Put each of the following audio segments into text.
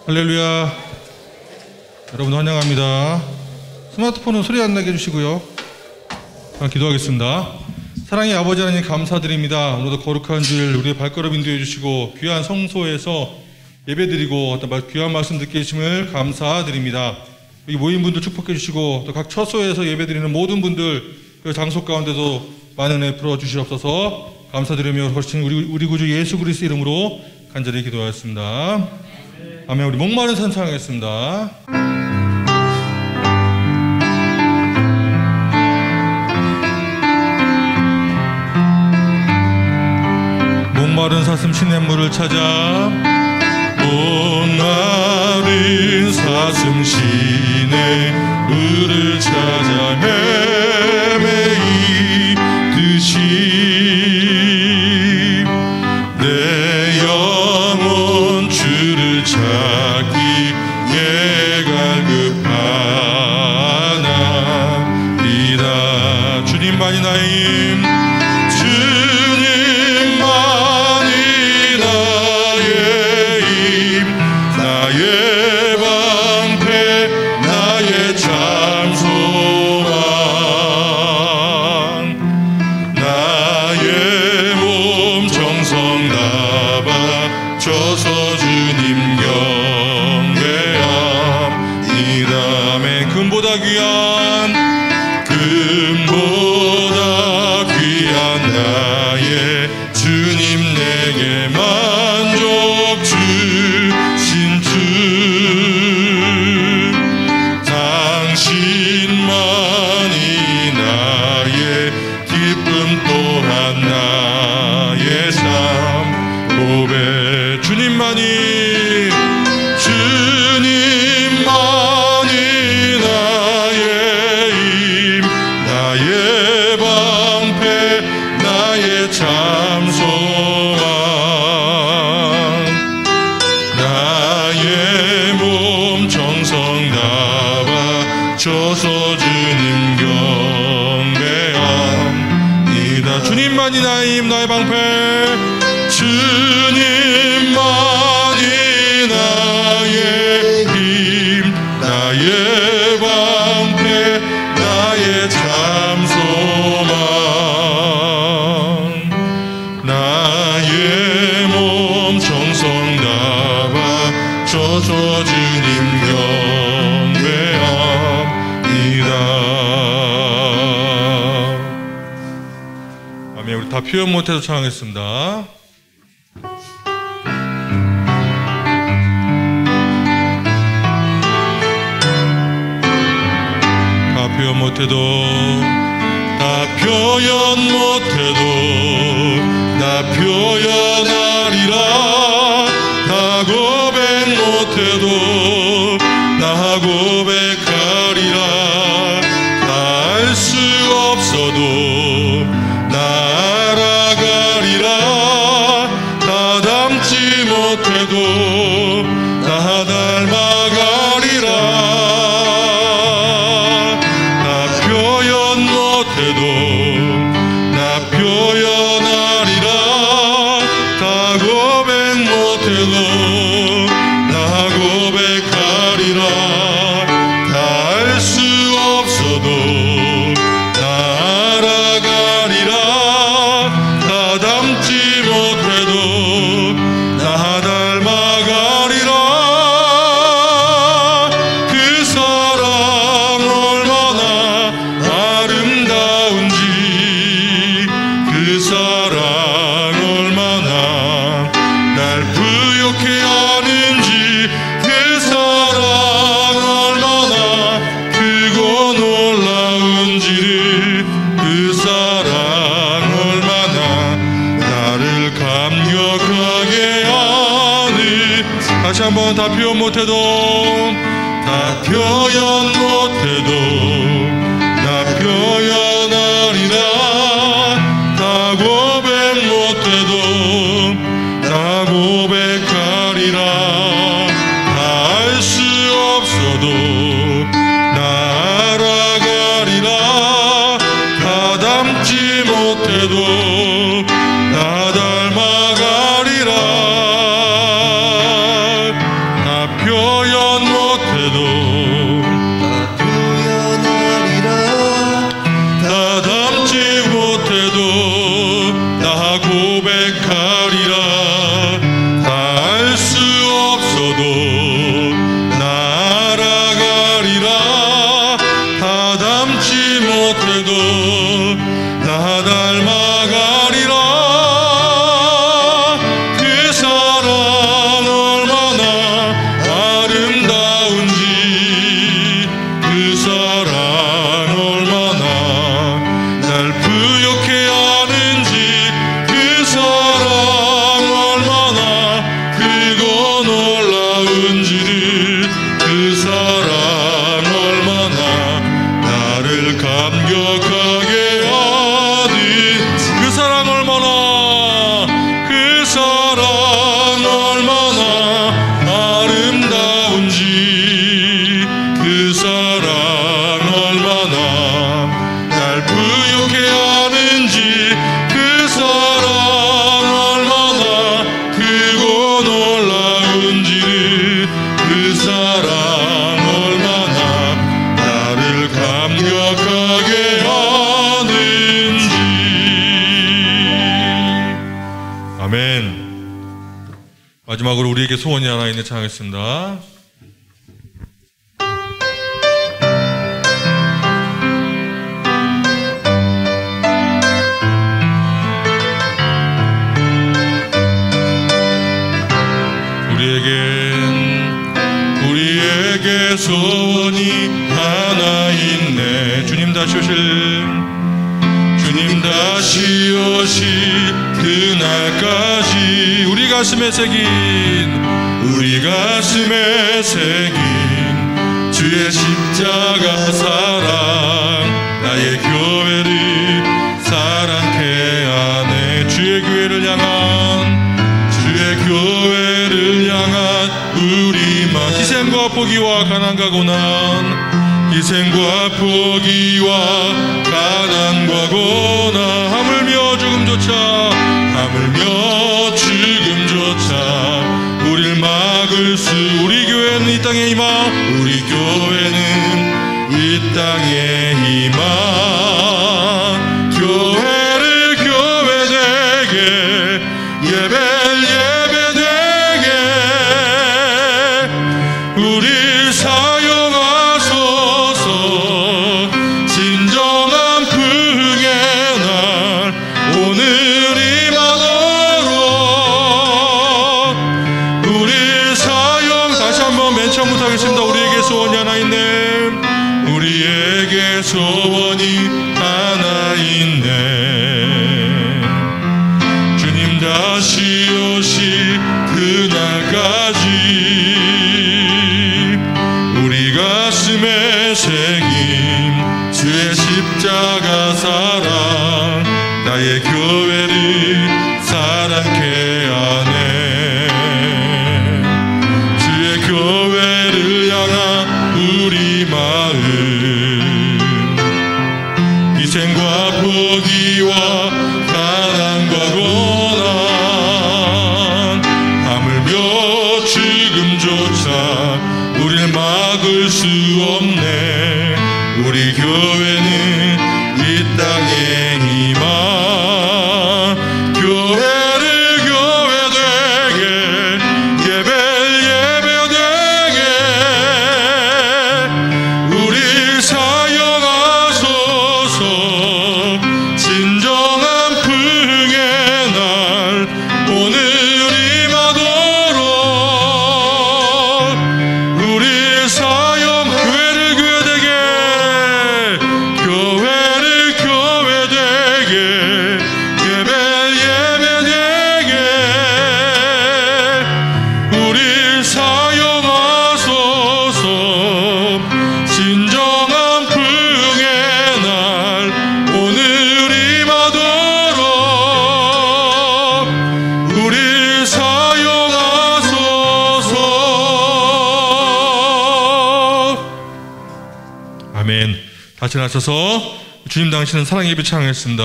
할렐루야. 여러분 환영합니다. 스마트폰은 소리 안 나게 해주시고요. 기도하겠습니다. 사랑의 아버지 하나님 감사드립니다. 오늘도 거룩한 주일 우리의 발걸음 인도해 주시고 귀한 성소에서 예배드리고 어떤 귀한 말씀 듣게 해주심을 감사드립니다. 여기 모인 분들 축복해 주시고 또 각 처소에서 예배드리는 모든 분들 그 장소 가운데도 많은 은혜 풀어 주시옵소서. 감사드리며 거신 우리 구주 예수 그리스도 이름으로 간절히 기도하였습니다. 아멘. 우리 목마른 산 찬양하겠습니다. 목마른 사슴 시냇물을 찾아 목마른 사슴 시냇물을 찾아 헤매이듯이 내 영혼 주를 찾기에 갈급하나이다. 주님만이 나의 힘, 주님만이 나의 힘, 나의 방패, 나의 참 소망, 나의 몸 정성 다 바쳐서 주님 경배합니다. 아멘. 금보다 귀한, 금보다 귀한 나의 주님, 내게 만족 주신 주, 당신만이 나의 기쁨 또한 나의 삶 고백. 주님만이, 주님만이 나의 힘, 나의 방패, 나의 참 소망, 나의 몸 정성 다 바쳐서 주님 경배합니다. 주님만이 나의 힘, 나의 방패, 주님만이 나의 힘, 나의 방패, 나의 참 소망, 나의 몸 정성 다 바쳐서 주님 경배합니다. 아멘. 우리 다 표현 못해도 찬양했습니다. 표현 못해도, 다 표현 못해도 나 표현하리라. 다 고백 못해도 나 고백하리라. 다 알 수 없어도 나 알아가리라. 다 담지 못해도 나 닮아가리라. 나 표현하리라. 다 고백 못해도 나 고백하리라. 다 알 수 없어도 나 알아가리라. 다 담지 못해도 나 닮아가리라. 그 사랑 얼마나 아름다운지, 그 사랑 얼마나 날 부욕해 하는지, 그 사랑 얼마나 크고 놀라운지를, 그 사랑 얼마나 나를 감격하게 하는. 다시 한번 다 표현 못해도, 다 표현 못해도 나 표현하리라. 다 고백 못해도 나 고백하리라. 다 알 수 없어도 나 알아가리라. 다 담지 못해도 나 닮아가리라. 다 표현 못해도 다 담지 못해도 다 고백하리라. 다 알 수 없어도 날아가리라. 다 담지 못해도 다 닮아가리라. 그 사랑 얼마나 아름다운지, 그 사랑 얼마나 날 부욕해 하는지, 그 사랑 얼마나 크고 놀라운지를, 그 사랑 얼마나 나를 감격하게 하는, 그 사랑 얼마나, 그 사랑 얼마나 아름다운지, 그 사랑 얼마나 날 부욕해 하는지, 그 사랑 얼마나 크고 놀라운지를, 그 사랑 얼마나 나를 감격하게 하는지. 아멘. 마지막으로 우리에게 소원이 하나 있는 찬양하겠습니다. 우리에게 소원이 하나 있네. 주님 다시 오실 그날까지 우리 가슴에 새긴 주의 십자가 사랑, 나의 교회를 사랑케 하네. 주의 교회를 향한 우리만 희생과 포기와 가난과 고난, 희생과 포기와 가난과 고난, 하물며 죽음조차 우릴 막을 수, 우리 교회는 이 땅에 희망, 우리 교회는 이 땅에 희망. 교회를 교회되게, 예배되게 우릴 사용하소서. 진정한 부흥의 날 오늘이 마도록 우릴 사용. 다시 한번 맨 처음부터 하겠습니다. 우리에게 소원이 하나 있네. 우리에게 소원이 하나 있네. 주님 다시 오실 그날까지 우리 가슴에 새긴 주의 십자가 사랑, 나의 교회를 사랑케 하네. 주의 교회를 향한 우리 마음, 희생과 포기와 가난과 고난, 하물며 죽음조차 우릴 막을 수 없네. 우리 교회는 이 땅의 희망. 교회를 교회되게, 예배되게 우릴 사용하소서. 진정한 부흥의 날 오늘이 마도록 우릴 사용. 교회를 교회되게, 예배되게 우릴 사용하소서. 진정한 부흥의 날 오늘이 마도록 우릴 사용하소서. 아멘. 다시 나서서 주님 당신은 사랑 예배 찬양했습니다.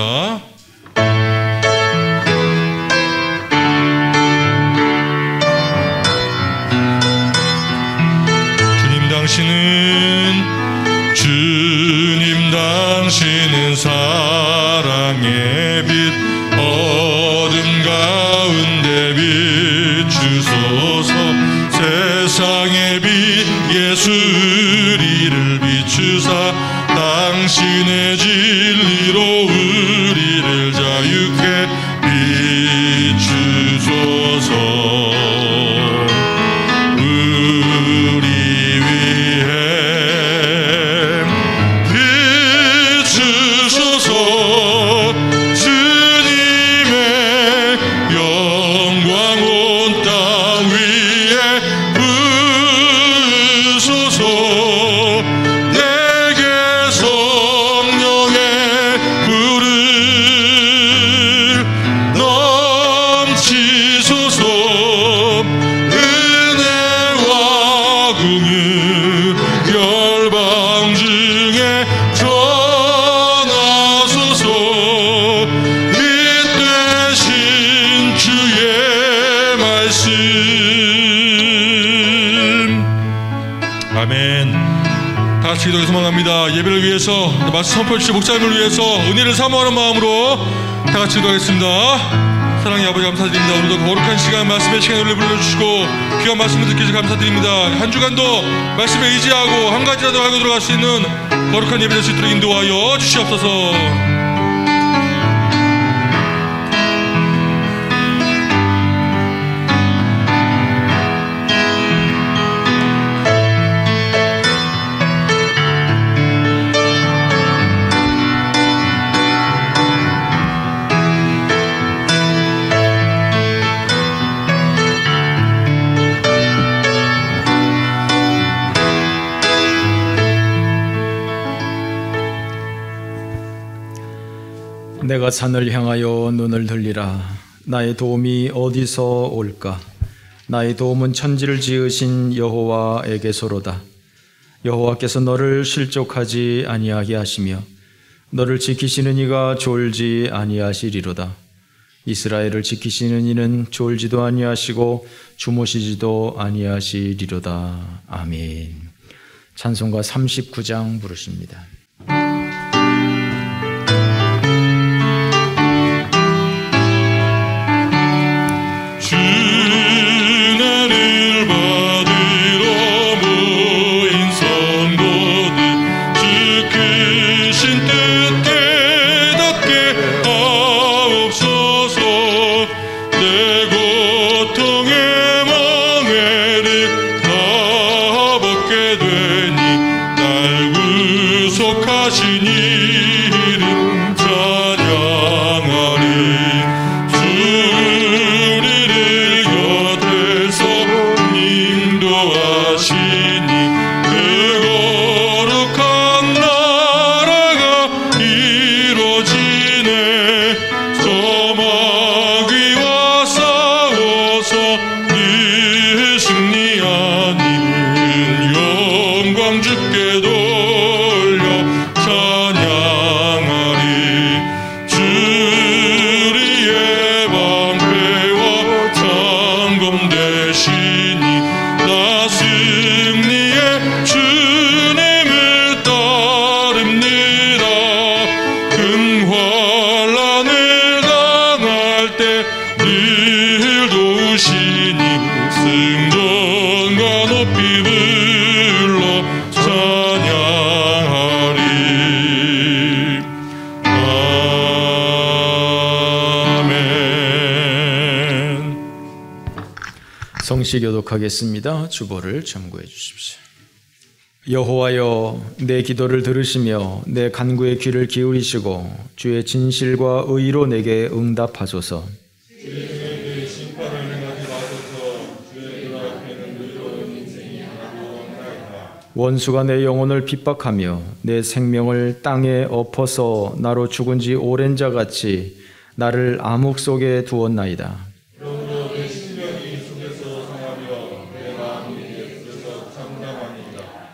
당신은 사랑의 빛, 어둠 가운데 비추소서. 세상의 빛 예수 우리를 비추사, 당신의 진리로 우리를 자유케 비추소서. 기도에 소망합니다. 예배를 위해서 말씀 선포해주신 목사님을 위해서 은혜를 사모하는 마음으로 다 같이 기도하겠습니다. 사랑의 아버지 감사드립니다. 오늘도 거룩한 시간, 말씀의 시간에 우리를 불러주시고 귀한 말씀을 듣기 위해서 감사드립니다. 한 주간도 말씀에 의지하고 한 가지라도 알고 들어갈 수 있는 거룩한 예배 될 수 있도록 인도하여 주시옵소서. 내가 산을 향하여 눈을 들리라. 나의 도움이 어디서 올까? 나의 도움은 천지를 지으신 여호와에게서로다. 여호와께서 너를 실족하지 아니하게 하시며 너를 지키시는 이가 졸지 아니하시리로다. 이스라엘을 지키시는 이는 졸지도 아니하시고 주무시지도 아니하시리로다. 아멘. 찬송가 39장 부르십니다. 성시 교독하겠습니다. 주보를 참고해 주십시오. 여호와여, 내 기도를 들으시며 내 간구의 귀를 기울이시고 주의 진실과 의로 내게 응답하소서. 원수가 내 영혼을 핍박하며 내 생명을 땅에 엎어서 나로 죽은 지 오랜 자같이 나를 암흑 속에 두었나이다.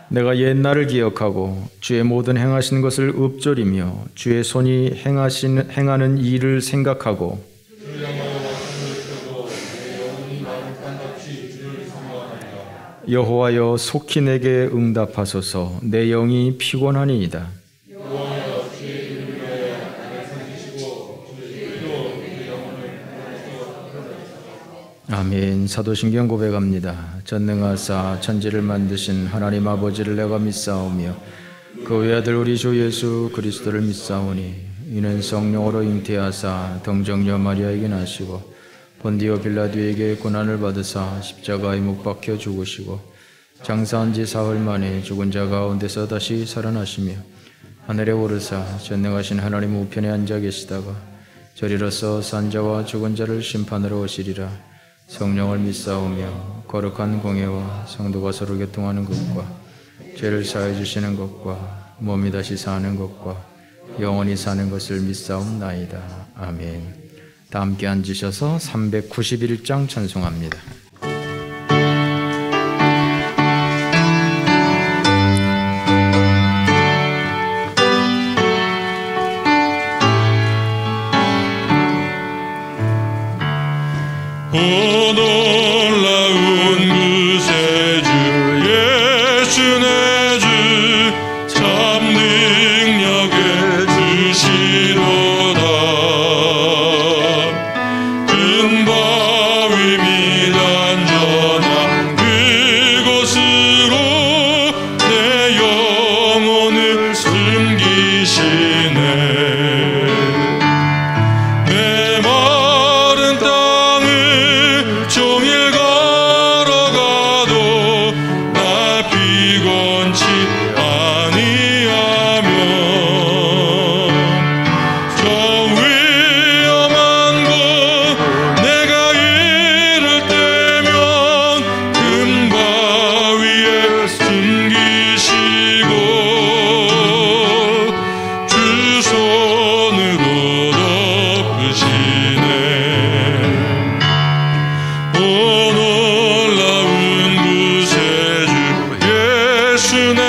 내가 옛날을 기억하고 주의 모든 행하신 것을 읊조리며 주의 손이 행하는 일을 생각하고 여호와여 속히 내게 응답하소서. 내 영이 피곤하니이다. 아멘. 사도신경 고백합니다. 전능하사 천지를 만드신 하나님 아버지를 내가 믿사오며 그 외아들 우리 주 예수 그리스도를 믿사오니 이는 성령으로 잉태하사 동정녀 마리아에게 나시고 본디오 빌라도에게 고난을 받으사 십자가에 못 박혀 죽으시고 장사한 지 사흘 만에 죽은 자 가운데서 다시 살아나시며 하늘에 오르사 전능하신 하나님 우편에 앉아 계시다가 저리로서 산자와 죽은 자를 심판하러 오시리라. 성령을 믿사오며 거룩한 공예와 성도가 서로 교통하는 것과 죄를 사해 주시는 것과 몸이 다시 사는 것과 영원히 사는 것을 믿사옵나이다. 아멘. 다 함께 앉으셔서 391장 찬송합니다. 놀라운 구세주 예수 내 주 참 능력의 주시로다. 큰 바위 및 안전한 그곳으로 내 영혼을 숨기시네. 종일 걸어가도 날 피곤치 아니하면 저 위험한 곳 내가 이를 때면 큰 바위에 숨기시고 주 손으로 덮으시네. 놀라운 구세주 예수 내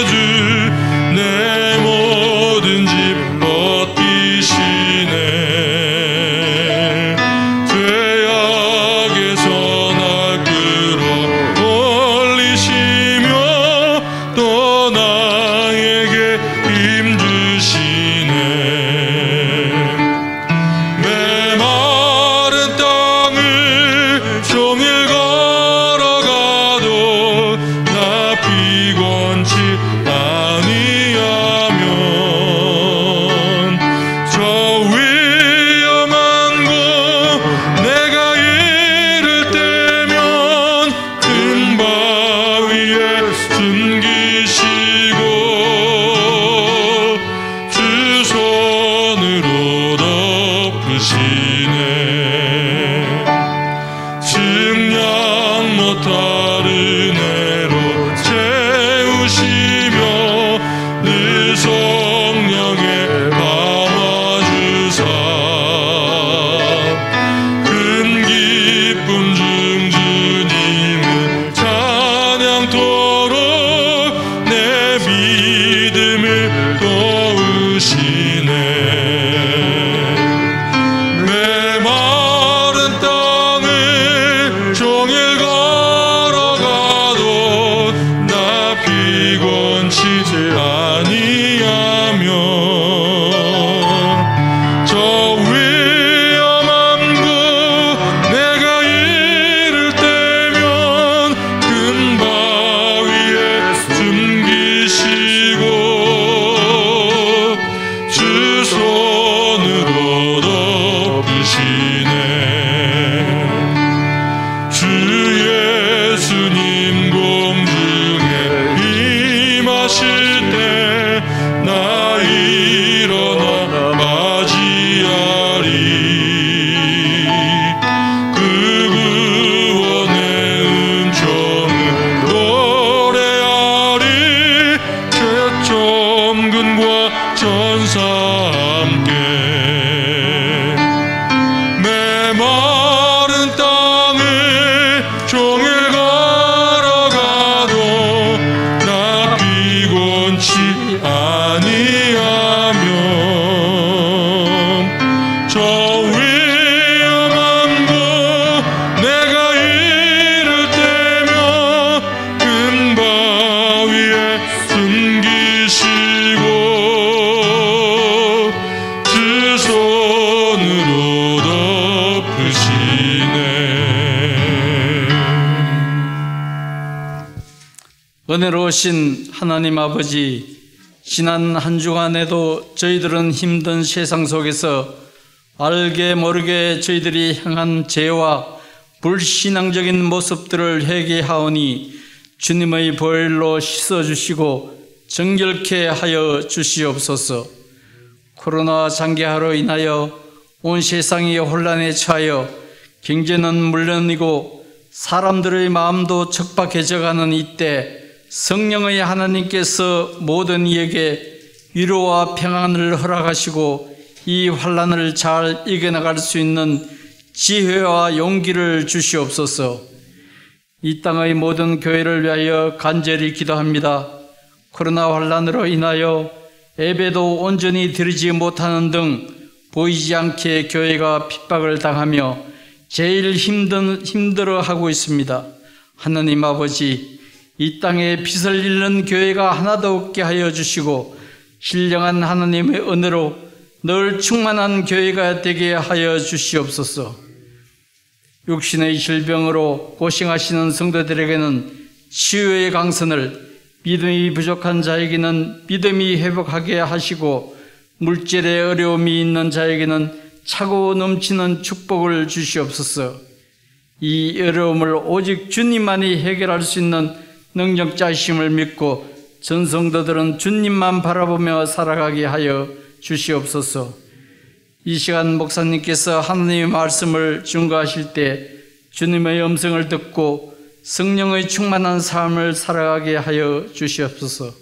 주 내 모든 짐 벗기시네. 죄악에서 날 끌어올리시며 또 나에게 힘 주시네. 메마른 땅을 종일 걸어가도 나 피곤치 아니하면 저 위험한 곳 내가 이를 때면 큰 바위에 숨기시고 주 손으로 덮으시네. 증량 못할 은혜로 채우시며 늘 성령에 감아주사 큰 기쁨 중 주님을 찬양토록 내 믿음을 도우시네. 메마른 땅을 종일 걸어가도 나 피곤치 아니하면 저 위험한 곳 내가 이를 때면 큰 바위 은혜로우신 하나님 아버지, 지난 한 주간에도 저희들은 힘든 세상 속에서 알게 모르게 저희들이 행한 죄와 불신앙적인 모습들을 회개하오니 주님의 보혈로 씻어주시고 정결케 하여 주시옵소서. 코로나 장기화로 인하여 온 세상이 혼란에 처하여 경제는 물론이고 사람들의 마음도 척박해져가는 이때 성령의 하나님께서 모든 이에게 위로와 평안을 허락하시고 이 환난을 잘 이겨나갈 수 있는 지혜와 용기를 주시옵소서. 이 땅의 모든 교회를 위하여 간절히 기도합니다. 코로나 환난으로 인하여 예배도 온전히 드리지 못하는 등 보이지 않게 교회가 핍박을 당하며 제일 힘들어하고 있습니다. 하나님 아버지, 이 땅에 빛을 잃는 교회가 하나도 없게 하여 주시고 신령한 하나님의 은혜로 늘 충만한 교회가 되게 하여 주시옵소서. 육신의 질병으로 고생하시는 성도들에게는 치유의 강선을, 믿음이 부족한 자에게는 믿음이 회복하게 하시고 물질의 어려움이 있는 자에게는 차고 넘치는 축복을 주시옵소서. 이 어려움을 오직 주님만이 해결할 수 있는 능력자이심을 믿고 전성도들은 주님만 바라보며 살아가게 하여 주시옵소서. 이 시간 목사님께서 하나님의 말씀을 증거하실 때 주님의 음성을 듣고 성령의 충만한 삶을 살아가게 하여 주시옵소서.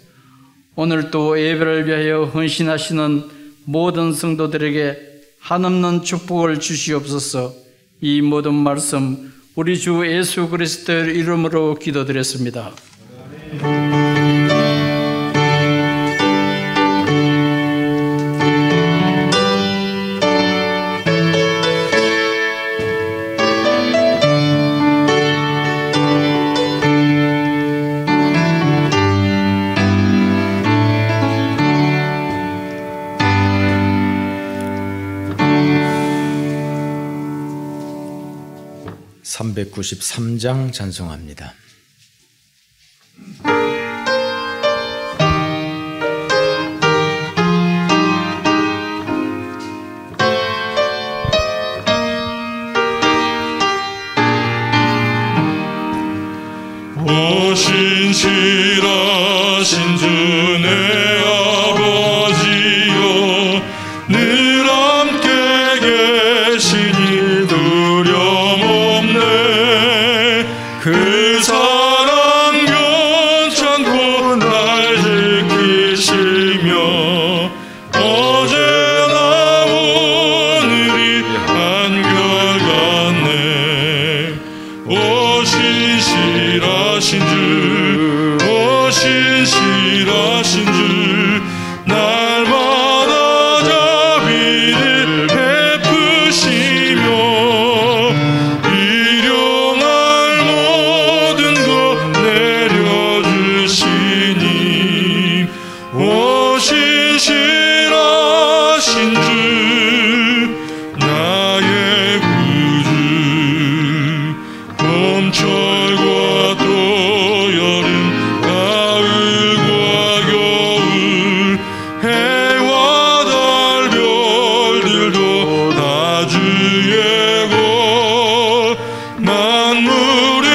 오늘 또 예배를 위하여 헌신하시는 모든 성도들에게 한없는 축복을 주시옵소서. 이 모든 말씀 우리 주 예수 그리스도의 이름으로 기도드렸습니다. (393장) 찬송합니다. 오 신실하신 주 내 아버지여, 늘 함께 계시니 두려움없네. 그 사랑 변찮고 날 지키시며 어제나 오늘이 한결같네. 오 신실하신 주, 오 신실하신 주, 날마다 자비를 베푸시며 일용할 모든 것 내려주시니 오 신실하신 주, 나의 구주. 봄철과 또 여름, 가을과 겨울, 해와 달 별들도 다 주의 것. 만물이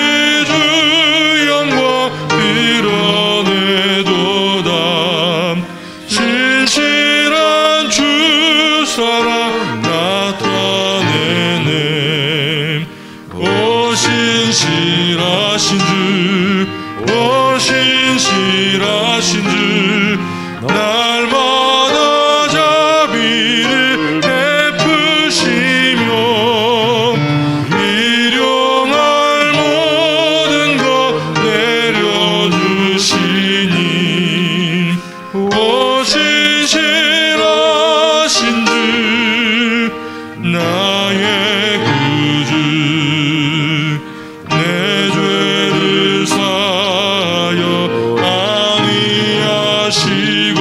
주 영광 드러내도다. 신실한 주 사랑 나타내네. 오 신실하신 주, 오 신실하신 주, 날마다 자비를 베푸시며 일용할 모든 것 내려주시니 오 신실하신 주, 나의 구주. 내 죄를 사하여 안위하시고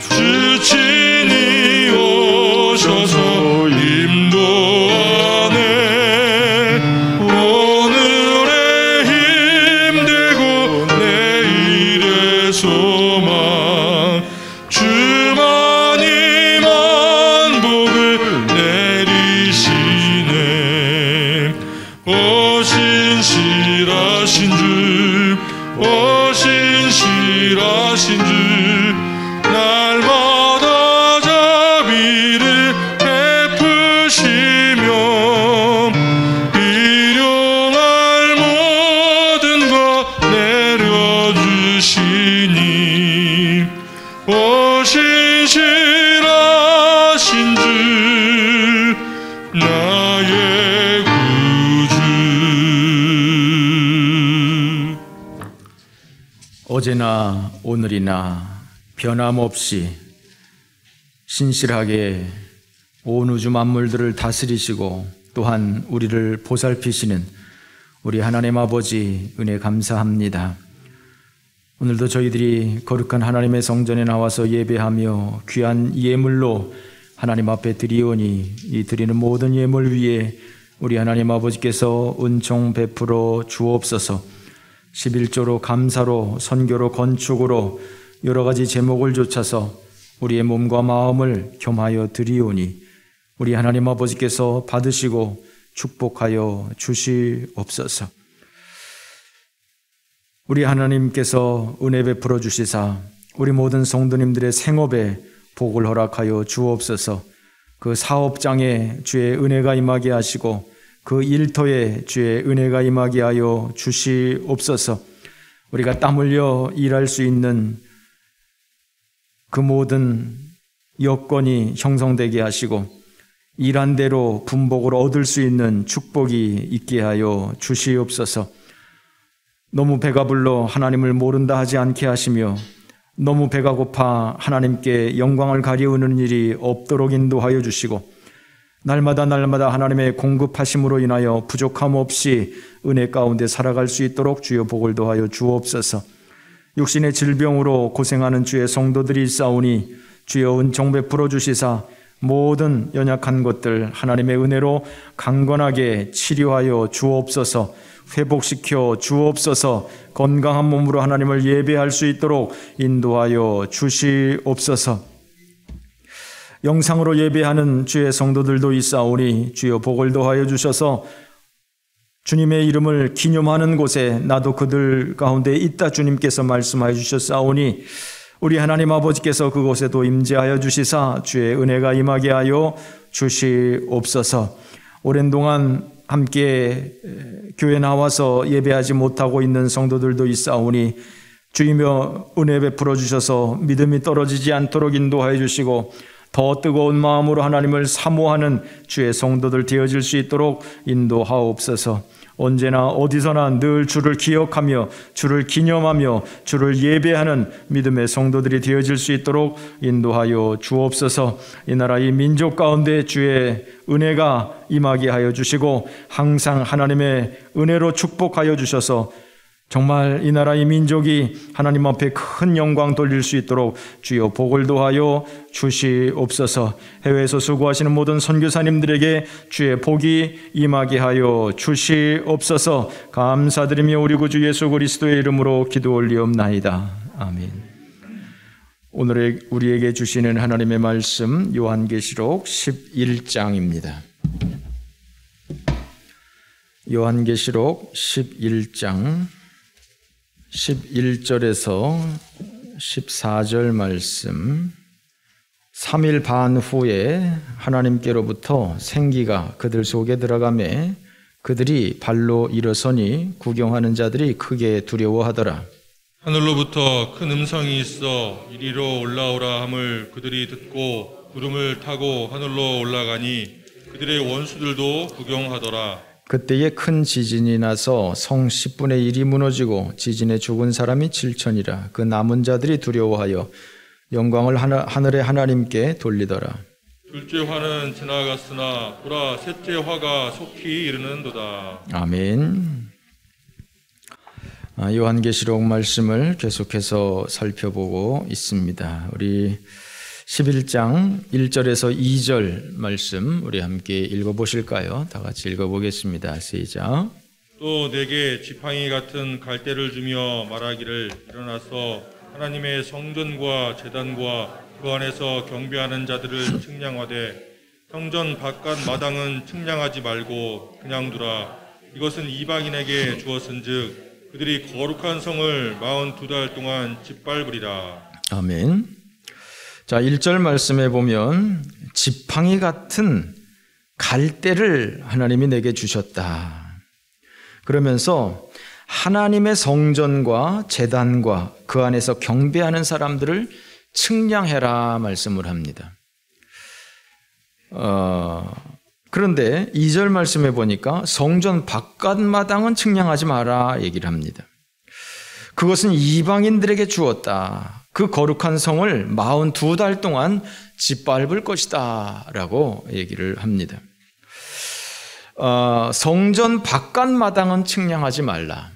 주 친히 오셔서 인도하네. 오늘의 힘되고 내 소망 주만이 만복을 내리시네. 오 신실하신 주, 오 신실하신 주, 날마다 자비를 베푸시며 일용할 모든 것 내려주시니. 오 신실하신 주, 나의 구주. 어제나 오늘이나 변함없이 신실하게 온 우주 만물들을 다스리시고 또한 우리를 보살피시는 우리 하나님 아버지 은혜 감사합니다. 오늘도 저희들이 거룩한 하나님의 성전에 나와서 예배하며 귀한 예물로 하나님 앞에 드리오니 이 드리는 모든 예물 위에 우리 하나님 아버지께서 은총 베풀어 주옵소서. 11조로 감사로 선교로 건축으로 여러 가지 제목을 좇아서 우리의 몸과 마음을 겸하여 드리오니 우리 하나님 아버지께서 받으시고 축복하여 주시옵소서. 우리 하나님께서 은혜 베풀어 주시사 우리 모든 성도님들의 생업에 복을 허락하여 주옵소서. 그 사업장에 주의 은혜가 임하게 하시고 그 일터에 주의 은혜가 임하게 하여 주시옵소서. 우리가 땀 흘려 일할 수 있는 그 모든 여건이 형성되게 하시고 일한 대로 분복을 얻을 수 있는 축복이 있게 하여 주시옵소서. 너무 배가 불러 하나님을 모른다 하지 않게 하시며 너무 배가 고파 하나님께 영광을 가리우는 일이 없도록 인도하여 주시고 날마다 하나님의 공급하심으로 인하여 부족함 없이 은혜 가운데 살아갈 수 있도록 주여 복을 더하여 주옵소서. 육신의 질병으로 고생하는 주의 성도들이 있사오니 주여 은총 베풀어 주시사 모든 연약한 것들 하나님의 은혜로 강건하게 치료하여 주옵소서. 회복시켜 주옵소서. 건강한 몸으로 하나님을 예배할 수 있도록 인도하여 주시옵소서. 영상으로 예배하는 주의 성도들도 있사오니 주여 복을 더하여 주셔서 주님의 이름을 기념하는 곳에 나도 그들 가운데 있다 주님께서 말씀하여 주셨사오니 우리 하나님 아버지께서 그곳에도 임재하여 주시사 주의 은혜가 임하게 하여 주시옵소서. 오랜 동안 함께 교회 나와서 예배하지 못하고 있는 성도들도 있사오니 주이며 은혜 베풀어 주셔서 믿음이 떨어지지 않도록 인도하여 주시고 더 뜨거운 마음으로 하나님을 사모하는 주의 성도들 되어질 수 있도록 인도하옵소서. 언제나 어디서나 늘 주를 기억하며 주를 기념하며 주를 예배하는 믿음의 성도들이 되어질 수 있도록 인도하여 주옵소서. 이 나라 이 민족 가운데 주의 은혜가 임하게 하여 주시고 항상 하나님의 은혜로 축복하여 주셔서 정말 이 나라 이 민족이 하나님 앞에 큰 영광 돌릴 수 있도록 주여 복을 더하여 주시옵소서. 해외에서 수고하시는 모든 선교사님들에게 주의 복이 임하게 하여 주시옵소서. 감사드리며 우리 구주 예수 그리스도의 이름으로 기도 올리옵나이다. 아멘. 오늘 우리에게 주시는 하나님의 말씀 요한계시록 11장입니다. 요한계시록 11장 11절에서 14절 말씀. 3일 반 후에 하나님께로부터 생기가 그들 속에 들어가매 그들이 발로 일어서니 구경하는 자들이 크게 두려워하더라. 하늘로부터 큰 음성이 있어 이리로 올라오라 함을 그들이 듣고 구름을 타고 하늘로 올라가니 그들의 원수들도 구경하더라. 그때에 큰 지진이 나서 성 10분의 1이 무너지고 지진에 죽은 사람이 7천이라. 그 남은 자들이 두려워하여 영광을 하늘의 하나님께 돌리더라. 둘째 화는 지나갔으나 보라 셋째 화가 속히 이르는도다. 아멘. 요한계시록 말씀을 계속해서 살펴보고 있습니다. 우리 11장 1절에서 2절 말씀 우리 함께 읽어보실까요? 다 같이 읽어보겠습니다. 시작. 또 내게 지팡이 같은 갈대를 주며 말하기를 일어나서 하나님의 성전과 제단과 그 안에서 경배하는 자들을 측량하되 성전 바깥 마당은 측량하지 말고 그냥 두라. 이것은 이방인에게 주었은즉 그들이 거룩한 성을 42달 동안 짓밟으리라. 아멘. 자, 1절 말씀에 보면 지팡이 같은 갈대를 하나님이 내게 주셨다. 그러면서 하나님의 성전과 제단과 그 안에서 경배하는 사람들을 측량해라 말씀을 합니다. 그런데 2절 말씀에 보니까 성전 바깥 마당은 측량하지 마라 얘기를 합니다. 그것은 이방인들에게 주었다. 그 거룩한 성을 42달 동안 짓밟을 것이다 라고 얘기를 합니다. 성전 바깥 마당은 측량하지 말라.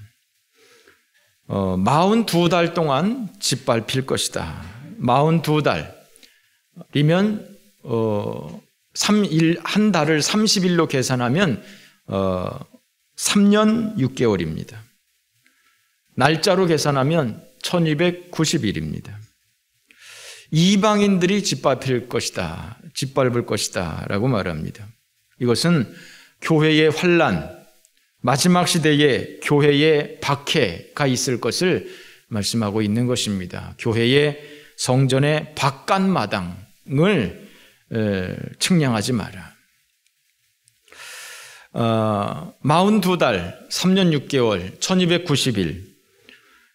42달 동안 짓밟힐 것이다. 42달이면 한 달을 30일로 계산하면 3년 6개월입니다. 날짜로 계산하면 1290일입니다. 이방인들이 짓밟힐 것이다. 짓밟을 것이다 라고 말합니다. 이것은 교회의 환난, 마지막 시대에 교회의 박해가 있을 것을 말씀하고 있는 것입니다. 교회의 성전의 바깥 마당을 측량하지 마라. 42달, 3년 6개월, 1290일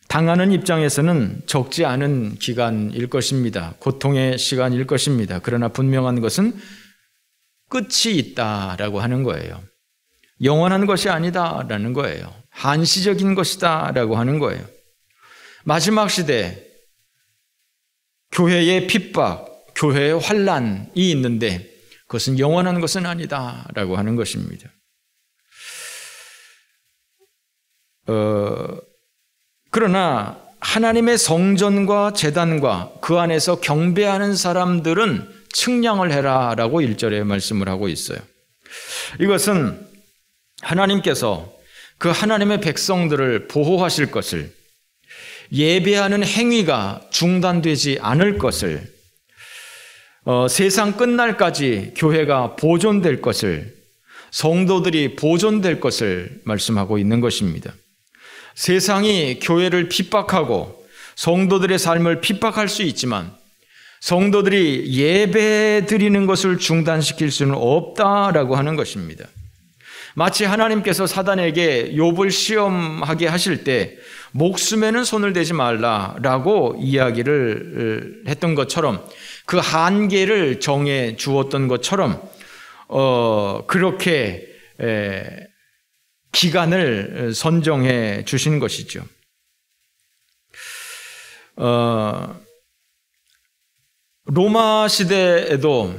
당하는 입장에서는 적지 않은 기간일 것입니다. 고통의 시간일 것입니다. 그러나 분명한 것은 끝이 있다라고 하는 거예요. 영원한 것이 아니다라는 거예요. 한시적인 것이다라고 하는 거예요. 마지막 시대 교회의 핍박, 교회의 환난이 있는데 그것은 영원한 것은 아니다라고 하는 것입니다. 그러나 하나님의 성전과 제단과 그 안에서 경배하는 사람들은 측량을 해라라고 1절에 말씀을 하고 있어요. 이것은 하나님께서 그 하나님의 백성들을 보호하실 것을, 예배하는 행위가 중단되지 않을 것을, 세상 끝날까지 교회가 보존될 것을, 성도들이 보존될 것을 말씀하고 있는 것입니다. 세상이 교회를 핍박하고 성도들의 삶을 핍박할 수 있지만 성도들이 예배 드리는 것을 중단시킬 수는 없다라고 하는 것입니다. 마치 하나님께서 사단에게 욥을 시험하게 하실 때 목숨에는 손을 대지 말라라고 이야기를 했던 것처럼, 그 한계를 정해 주었던 것처럼 그렇게 기간을 선정해 주신 것이죠. 로마 시대에도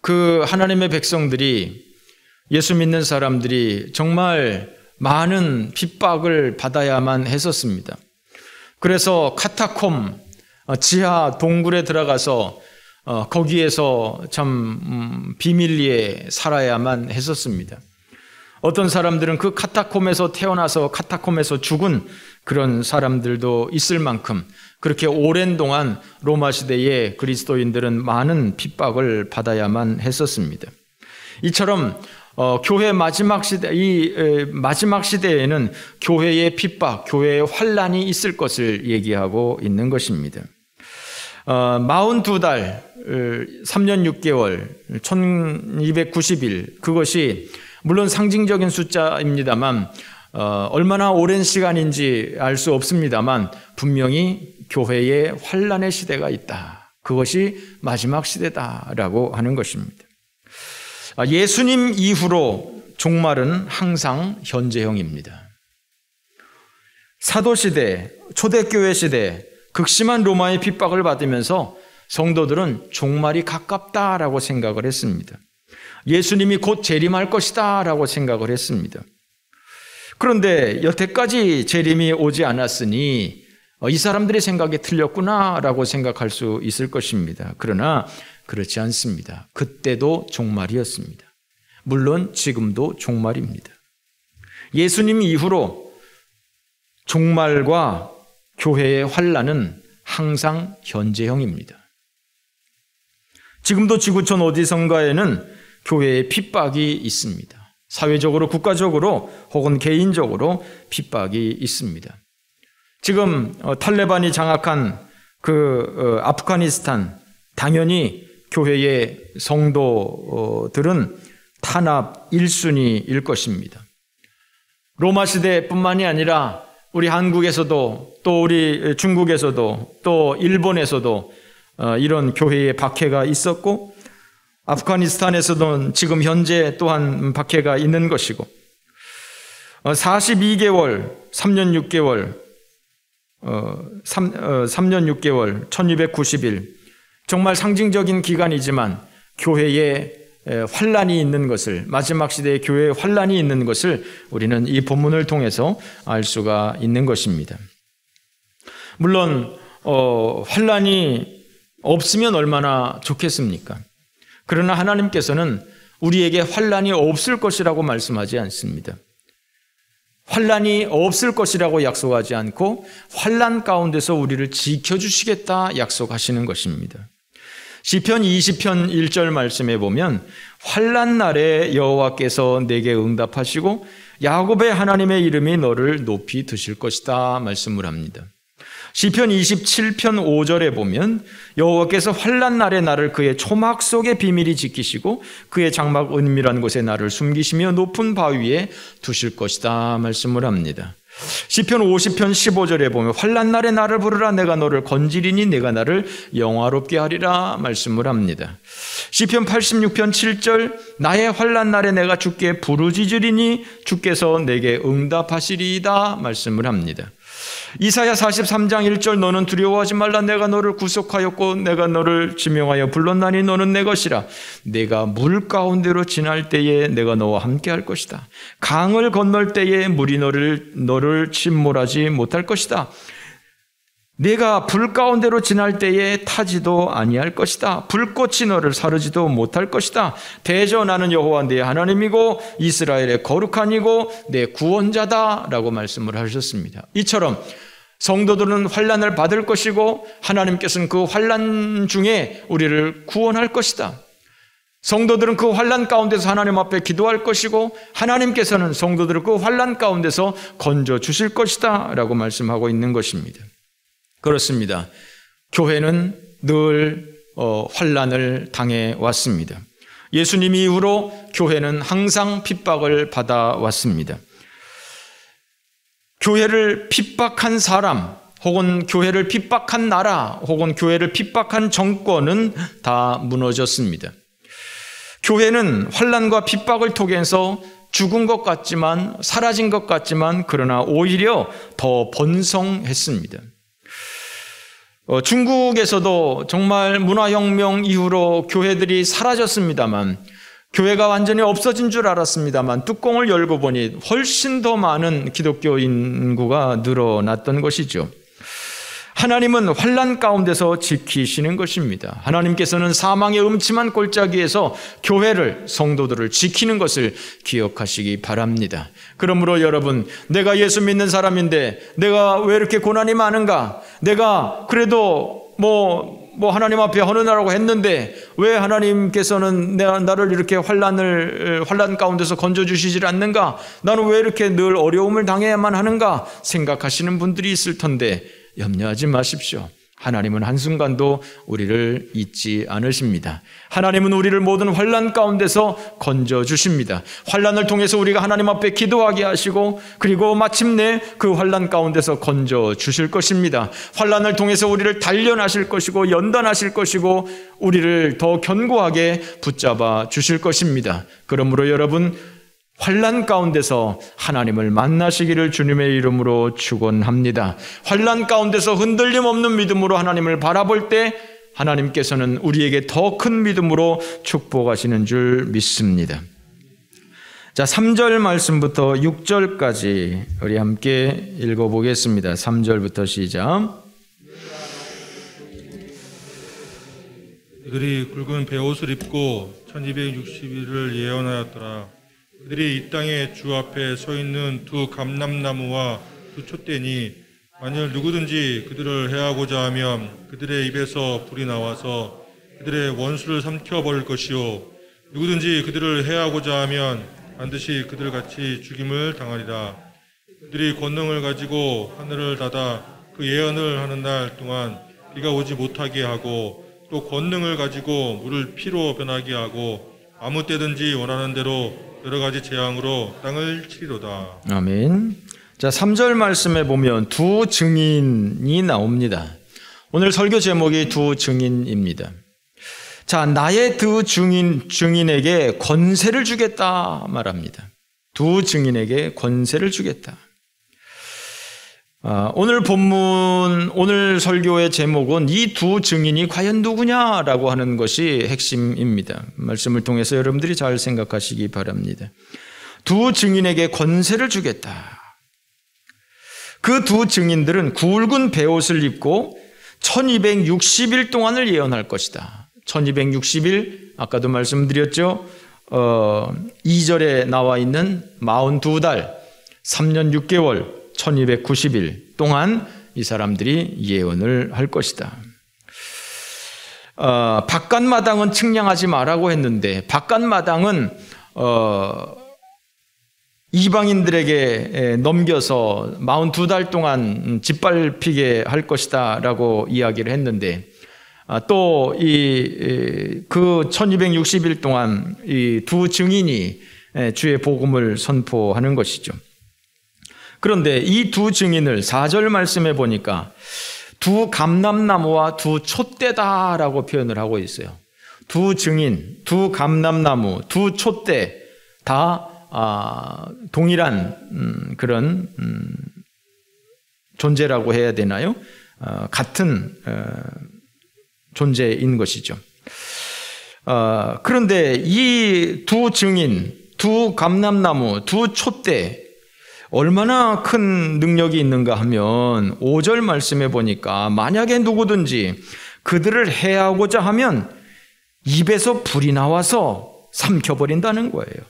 그 하나님의 백성들이, 예수 믿는 사람들이 정말 많은 핍박을 받아야만 했었습니다. 그래서 카타콤, 지하 동굴에 들어가서 거기에서 참 비밀리에 살아야만 했었습니다. 어떤 사람들은 그 카타콤에서 태어나서 카타콤에서 죽은 그런 사람들도 있을 만큼 그렇게 오랜 동안 로마 시대에 그리스도인들은 많은 핍박을 받아야만 했었습니다. 이처럼 교회 마지막 시대, 이 마지막 시대에는 교회의 핍박, 교회의 환난이 있을 것을 얘기하고 있는 것입니다. 42달, 3년 6개월, 1290일, 그것이 물론 상징적인 숫자입니다만 얼마나 오랜 시간인지 알 수 없습니다만 분명히 교회의 환난의 시대가 있다. 그것이 마지막 시대다라고 하는 것입니다. 예수님 이후로 종말은 항상 현재형입니다. 사도시대, 초대교회 시대, 극심한 로마의 핍박을 받으면서 성도들은 종말이 가깝다라고 생각을 했습니다. 예수님이 곧 재림할 것이다 라고 생각을 했습니다. 그런데 여태까지 재림이 오지 않았으니 이 사람들의 생각이 틀렸구나 라고 생각할 수 있을 것입니다. 그러나 그렇지 않습니다. 그때도 종말이었습니다. 물론 지금도 종말입니다. 예수님 이후로 종말과 교회의 환난은 항상 현재형입니다. 지금도 지구촌 어디선가에는 교회의 핍박이 있습니다. 사회적으로, 국가적으로 혹은 개인적으로 핍박이 있습니다. 지금 탈레반이 장악한 아프가니스탄, 당연히 교회의 성도들은 탄압 1순위일 것입니다. 로마 시대뿐만이 아니라 우리 한국에서도, 또 우리 중국에서도, 또 일본에서도 이런 교회의 박해가 있었고, 아프가니스탄에서도 지금 현재 또한 박해가 있는 것이고, 42개월, 3년 6개월, 3년 6개월, 1290일, 정말 상징적인 기간이지만 교회에 환난이 있는 것을, 마지막 시대에 교회에 환난이 있는 것을 우리는 이 본문을 통해서 알 수가 있는 것입니다. 물론 환난이 없으면 얼마나 좋겠습니까? 그러나 하나님께서는 우리에게 환난이 없을 것이라고 말씀하지 않습니다. 환난이 없을 것이라고 약속하지 않고 환난 가운데서 우리를 지켜주시겠다 약속하시는 것입니다. 시편 20편 1절 말씀에 보면 환난 날에 여호와께서 내게 응답하시고 야곱의 하나님의 이름이 너를 높이 드실 것이다 말씀을 합니다. 시편 27편 5절에 보면 여호와께서 환난 날에 나를 그의 초막 속에 비밀히 지키시고 그의 장막 은밀한 곳에 나를 숨기시며 높은 바위에 두실 것이다 말씀을 합니다. 시편 50편 15절에 보면 환난 날에 나를 부르라 내가 너를 건지리니 내가 나를 영화롭게 하리라 말씀을 합니다. 시편 86편 7절 나의 환난 날에 내가 주께 부르짖으리니 주께서 내게 응답하시리이다 말씀을 합니다. 이사야 43장 1절 너는 두려워하지 말라 내가 너를 구속하였고 내가 너를 지명하여 불렀나니 너는 내 것이라 내가 물 가운데로 지날 때에 내가 너와 함께 할 것이다. 강을 건널 때에 물이 너를 침몰하지 못할 것이다. 내가 불 가운데로 지날 때에 타지도 아니할 것이다. 불꽃이 너를 사르지도 못할 것이다. 대저 나는 여호와 내 하나님이고 이스라엘의 거룩한 이고 내 구원자다 라고 말씀을 하셨습니다. 이처럼 성도들은 환난을 받을 것이고 하나님께서는 그 환난 중에 우리를 구원할 것이다. 성도들은 그 환난 가운데서 하나님 앞에 기도할 것이고 하나님께서는 성도들을 그 환난 가운데서 건져 주실 것이다 라고 말씀하고 있는 것입니다. 그렇습니다. 교회는 늘 환난을 당해 왔습니다. 예수님 이후로 교회는 항상 핍박을 받아왔습니다. 교회를 핍박한 사람 혹은 교회를 핍박한 나라 혹은 교회를 핍박한 정권은 다 무너졌습니다. 교회는 환난과 핍박을 통해서 죽은 것 같지만 사라진 것 같지만 그러나 오히려 더 번성했습니다. 중국에서도 정말 문화혁명 이후로 교회들이 사라졌습니다만 교회가 완전히 없어진 줄 알았습니다만 뚜껑을 열고 보니 훨씬 더 많은 기독교 인구가 늘어났던 것이죠. 하나님은 환난 가운데서 지키시는 것입니다. 하나님께서는 사망의 음침한 골짜기에서 교회를, 성도들을 지키는 것을 기억하시기 바랍니다. 그러므로 여러분, 내가 예수 믿는 사람인데 내가 왜 이렇게 고난이 많은가? 내가 그래도 하나님 앞에 헌은하라고 했는데 왜 하나님께서는 나를 이렇게 환난 가운데서 건져주시질 않는가? 나는 왜 이렇게 늘 어려움을 당해야만 하는가? 생각하시는 분들이 있을 텐데 염려하지 마십시오. 하나님은 한순간도 우리를 잊지 않으십니다. 하나님은 우리를 모든 환난 가운데서 건져주십니다. 환난을 통해서 우리가 하나님 앞에 기도하게 하시고 그리고 마침내 그 환난 가운데서 건져주실 것입니다. 환난을 통해서 우리를 단련하실 것이고 연단하실 것이고 우리를 더 견고하게 붙잡아 주실 것입니다. 그러므로 여러분, 환난 가운데서 하나님을 만나시기를 주님의 이름으로 축원합니다. 환난 가운데서 흔들림 없는 믿음으로 하나님을 바라볼 때 하나님께서는 우리에게 더 큰 믿음으로 축복하시는 줄 믿습니다. 자, 3절 말씀부터 6절까지 우리 함께 읽어보겠습니다. 3절부터 시작. 그들이 굵은 베옷을 입고 1260일을 예언하였더라. 그들이 이 땅에 주 앞에 서 있는 두 감람나무와 두 촛대니 만일 누구든지 그들을 해하고자 하면 그들의 입에서 불이 나와서 그들의 원수를 삼켜버릴 것이요 누구든지 그들을 해하고자 하면 반드시 그들같이 죽임을 당하리라. 그들이 권능을 가지고 하늘을 닫아 그 예언을 하는 날 동안 비가 오지 못하게 하고 또 권능을 가지고 물을 피로 변하게 하고 아무 때든지 원하는 대로 여러 가지 재앙으로 땅을 치리로다. 아멘. 자, 3절 말씀에 보면 두 증인이 나옵니다. 오늘 설교 제목이 두 증인입니다. 자, 나의 두 증인에게 권세를 주겠다 말합니다. 두 증인에게 권세를 주겠다. 오늘 본문, 오늘 설교의 제목은 이 두 증인이 과연 누구냐라고 하는 것이 핵심입니다. 말씀을 통해서 여러분들이 잘 생각하시기 바랍니다. 두 증인에게 권세를 주겠다. 그 두 증인들은 굵은 베옷을 입고 1260일 동안을 예언할 것이다. 1260일, 아까도 말씀드렸죠. 2절에 나와 있는 42달, 3년 6개월, 1290일 동안 이 사람들이 예언을 할 것이다. 바깥마당은 측량하지 말라고 했는데 바깥마당은 이방인들에게 넘겨서 42달 동안 짓밟히게 할 것이다 라고 이야기를 했는데 또 그 1260일 동안 이 두 증인이 주의 복음을 선포하는 것이죠. 그런데 이 두 증인을 4절 말씀에 보니까 두 감람나무와 두 촛대다라고 표현을 하고 있어요. 두 증인, 두 감람나무, 두 촛대 다 동일한 그런 존재라고 해야 되나요? 같은 존재인 것이죠. 그런데 이 두 증인, 두 감람나무, 두 촛대 얼마나 큰 능력이 있는가 하면 5절 말씀에 보니까 만약에 누구든지 그들을 해하고자 하면 입에서 불이 나와서 삼켜버린다는 거예요.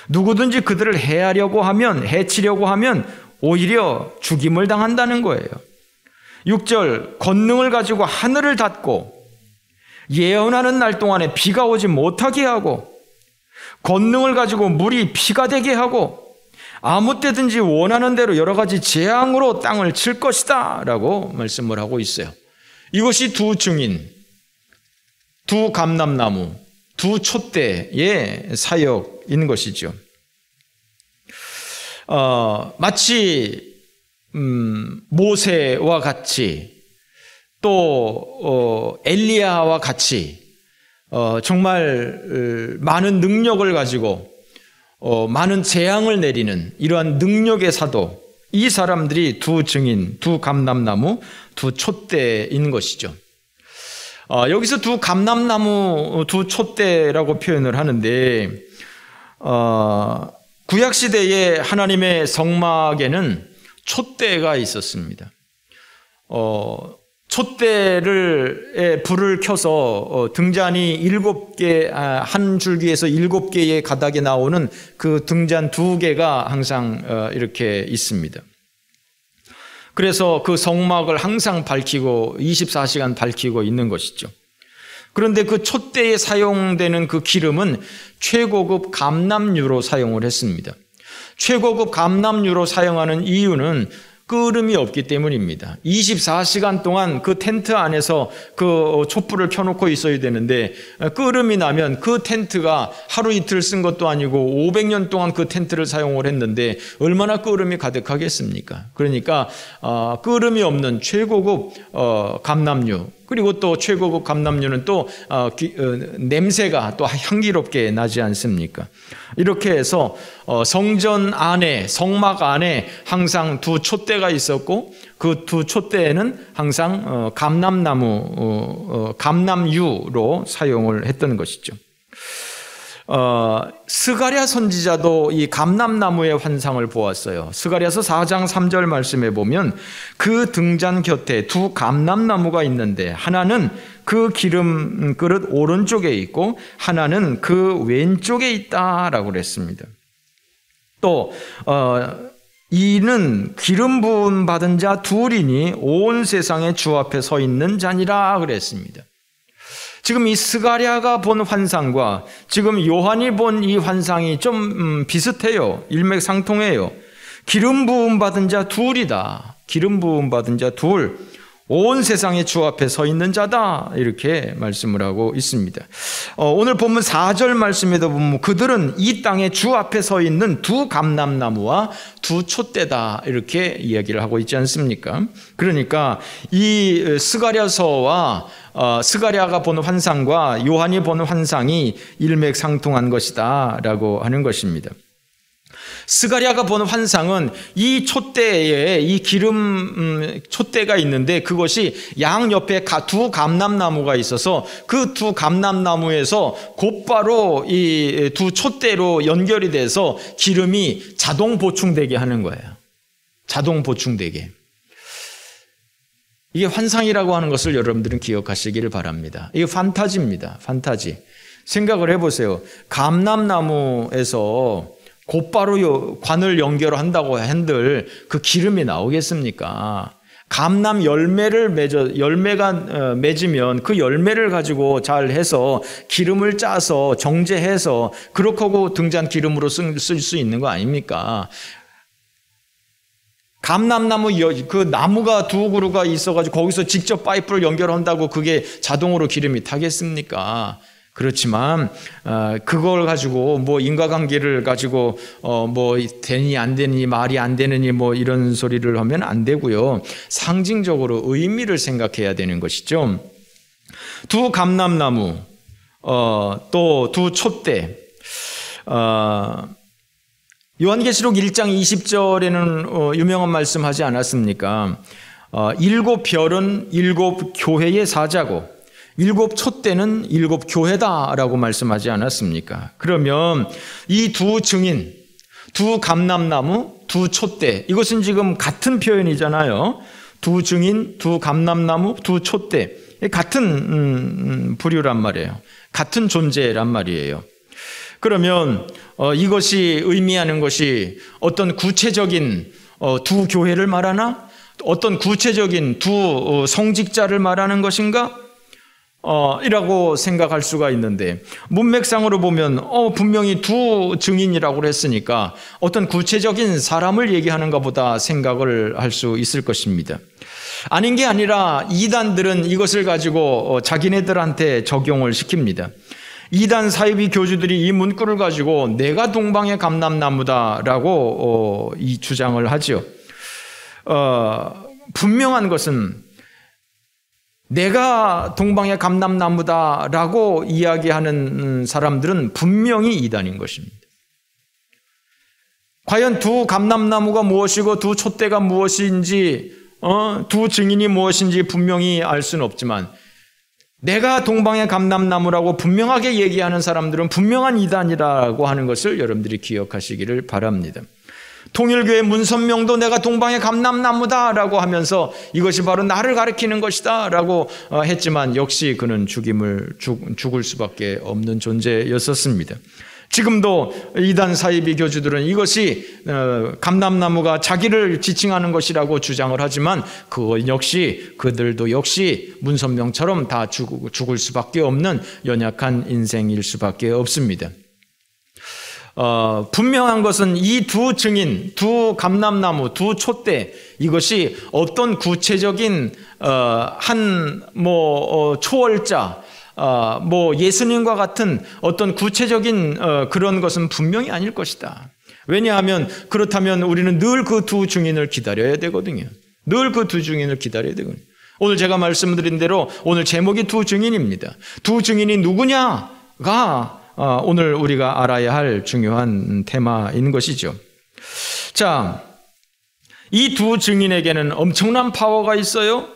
누구든지 그들을 해하려고 하면, 해치려고 하면 오히려 죽임을 당한다는 거예요. 6절, 권능을 가지고 하늘을 닫고 예언하는 날 동안에 비가 오지 못하게 하고 권능을 가지고 물이 피가 되게 하고 아무 때든지 원하는 대로 여러 가지 재앙으로 땅을 칠 것이다 라고 말씀을 하고 있어요. 이것이 두 증인, 두 감람나무, 두 촛대의 사역인 것이죠. 마치 모세와 같이 또 엘리야와 같이 정말 많은 능력을 가지고 많은 재앙을 내리는 이러한 능력의 사도, 이 사람들이 두 증인, 두 감람나무, 두 촛대인 것이죠. 여기서 두 감람나무, 두 촛대라고 표현을 하는데 구약시대에 하나님의 성막에는 촛대가 있었습니다. 촛대를 불을 켜서 등잔이 7개, 한 줄기에서 7개의 가닥에 나오는 그 등잔 2개가 항상 이렇게 있습니다. 그래서 그 성막을 항상 밝히고 24시간 밝히고 있는 것이죠. 그런데 그 촛대에 사용되는 그 기름은 최고급 감람유로 사용을 했습니다. 최고급 감람유로 사용하는 이유는 끓음이 없기 때문입니다. 24시간 동안 그 텐트 안에서 그 촛불을 켜놓고 있어야 되는데 끓음이 나면 그 텐트가 하루 이틀 쓴 것도 아니고 500년 동안 그 텐트를 사용을 했는데 얼마나 끓음이 가득하겠습니까? 그러니까 끓음이 없는 최고급 감람유, 그리고 또 최고급 감람유는 또 냄새가 또 향기롭게 나지 않습니까? 이렇게 해서 성전 안에, 성막 안에 항상 두 촛대가 있었고 그 두 촛대에는 항상 감람나무, 감람유로 사용을 했던 것이죠. 스가랴 선지자도 이 감람나무의 환상을 보았어요. 스가랴서 4장 3절 말씀에 보면 그 등잔 곁에 두 감람나무가 있는데 하나는 그 기름 그릇 오른쪽에 있고 하나는 그 왼쪽에 있다라고 그랬습니다. 또 이는 기름 부음 받은 자 둘이니 온 세상의 주 앞에 서 있는 자니라 그랬습니다. 지금 이 스가랴가 본 환상과 지금 요한이 본 이 환상이 좀 비슷해요. 일맥상통해요. 기름 부음 받은 자 둘이다. 기름 부음 받은 자 둘. 온 세상의 주 앞에 서 있는 자다. 이렇게 말씀을 하고 있습니다. 오늘 본문 4절 말씀에도 보면 그들은 이 땅에 주 앞에 서 있는 두 감람나무와 두 촛대다. 이렇게 이야기를 하고 있지 않습니까? 그러니까 이 스가랴서와 스가랴가 보는 환상과 요한이 보는 환상이 일맥상통한 것이다 라고 하는 것입니다. 스가랴가 보는 환상은 이 촛대에 이 기름 촛대가 있는데 그것이 양 옆에 두 감람나무가 있어서 그 두 감람나무에서 곧바로 이 두 촛대로 연결이 돼서 기름이 자동 보충되게 하는 거예요. 자동 보충되게. 이게 환상이라고 하는 것을 여러분들은 기억하시기를 바랍니다. 이게 판타지입니다. 판타지. 생각을 해보세요. 감람나무에서 곧바로 관을 연결한다고 한들 그 기름이 나오겠습니까? 감람 열매가 맺으면 그 열매를 가지고 잘 해서 기름을 짜서 정제해서 그렇게 하고 등잔 기름으로 쓸 수 있는 거 아닙니까? 감람나무 그 나무가 두 그루가 있어가지고 거기서 직접 파이프를 연결한다고 그게 자동으로 기름이 타겠습니까? 그렇지만 그걸 가지고 뭐 인과관계를 가지고 뭐 되니 안 되니 말이 안 되느니 뭐 이런 소리를 하면 안 되고요. 상징적으로 의미를 생각해야 되는 것이죠. 두 감람나무 또 두 촛대. 요한계시록 1장 20절에는 유명한 말씀하지 않았습니까? 일곱 별은 일곱 교회의 사자고 일곱 촛대는 일곱 교회다라고 말씀하지 않았습니까? 그러면 이 두 증인, 두 감람나무, 두 촛대 이것은 지금 같은 표현이잖아요. 두 증인, 두 감람나무, 두 촛대 같은 부류란 말이에요. 같은 존재란 말이에요. 그러면 이것이 의미하는 것이 어떤 구체적인 두 교회를 말하나? 어떤 구체적인 두 성직자를 말하는 것인가? 이라고 생각할 수가 있는데 문맥상으로 보면 분명히 두 증인이라고 했으니까 어떤 구체적인 사람을 얘기하는가 보다 생각을 할 수 있을 것입니다. 아닌 게 아니라 이단들은 이것을 가지고 자기네들한테 적용을 시킵니다. 이단 사이비 교주들이 이 문구를 가지고 내가 동방의 감람나무다라고 이 주장을 하죠. 분명한 것은 내가 동방의 감람나무다라고 이야기하는 사람들은 분명히 이단인 것입니다. 과연 두 감람나무가 무엇이고 두 촛대가 무엇인지 두 증인이 무엇인지 분명히 알 수는 없지만 내가 동방의 감람나무라고 분명하게 얘기하는 사람들은 분명한 이단이라고 하는 것을 여러분들이 기억하시기를 바랍니다. 통일교회 문선명도 내가 동방의 감람나무다라고 하면서 이것이 바로 나를 가리키는 것이다라고 했지만 역시 그는 죽을 수밖에 없는 존재였었습니다. 지금도 이단 사이비 교주들은 이것이 감람나무가 자기를 지칭하는 것이라고 주장을 하지만 그들도 역시 문선명처럼 다 죽을 수밖에 없는 연약한 인생일 수밖에 없습니다. 분명한 것은 이 두 증인, 두 감람나무, 두 촛대 이것이 어떤 구체적인 초월자, 예수님과 같은 어떤 구체적인 그런 것은 분명히 아닐 것이다. 왜냐하면 그렇다면 우리는 늘 그 두 증인을 기다려야 되거든요. 늘 그 두 증인을 기다려야 되거든요. 오늘 제가 말씀드린 대로 오늘 제목이 두 증인입니다. 두 증인이 누구냐가 오늘 우리가 알아야 할 중요한 테마인 것이죠. 자, 이 두 증인에게는 엄청난 파워가 있어요.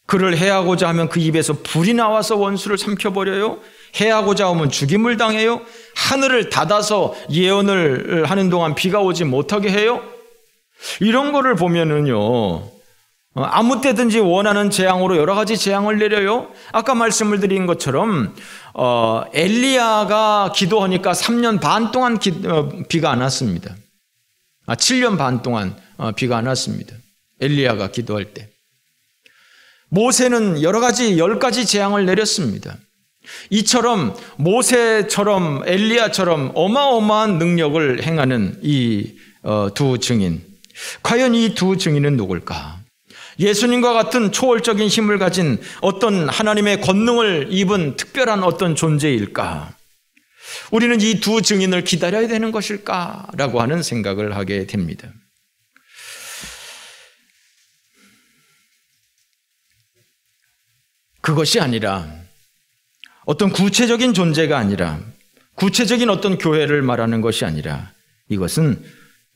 그를 해하고자 하면 그 입에서 불이 나와서 원수를 삼켜버려요. 해하고자 하면 죽임을 당해요. 하늘을 닫아서 예언을 하는 동안 비가 오지 못하게 해요. 이런 거를 보면은요, 아무 때든지 원하는 재앙으로 여러 가지 재앙을 내려요. 아까 말씀을 드린 것처럼 엘리야가 기도하니까 3년 반 동안 비가 안 왔습니다. 7년 반 동안 비가 안 왔습니다. 엘리야가 기도할 때. 모세는 여러 가지 10가지 재앙을 내렸습니다. 이처럼 모세처럼 엘리야처럼 어마어마한 능력을 행하는 이 두 증인, 과연 이 두 증인은 누굴까? 예수님과 같은 초월적인 힘을 가진 어떤 하나님의 권능을 입은 특별한 어떤 존재일까? 우리는 이 두 증인을 기다려야 되는 것일까라고 하는 생각을 하게 됩니다. 그것이 아니라 어떤 구체적인 존재가 아니라 구체적인 어떤 교회를 말하는 것이 아니라 이것은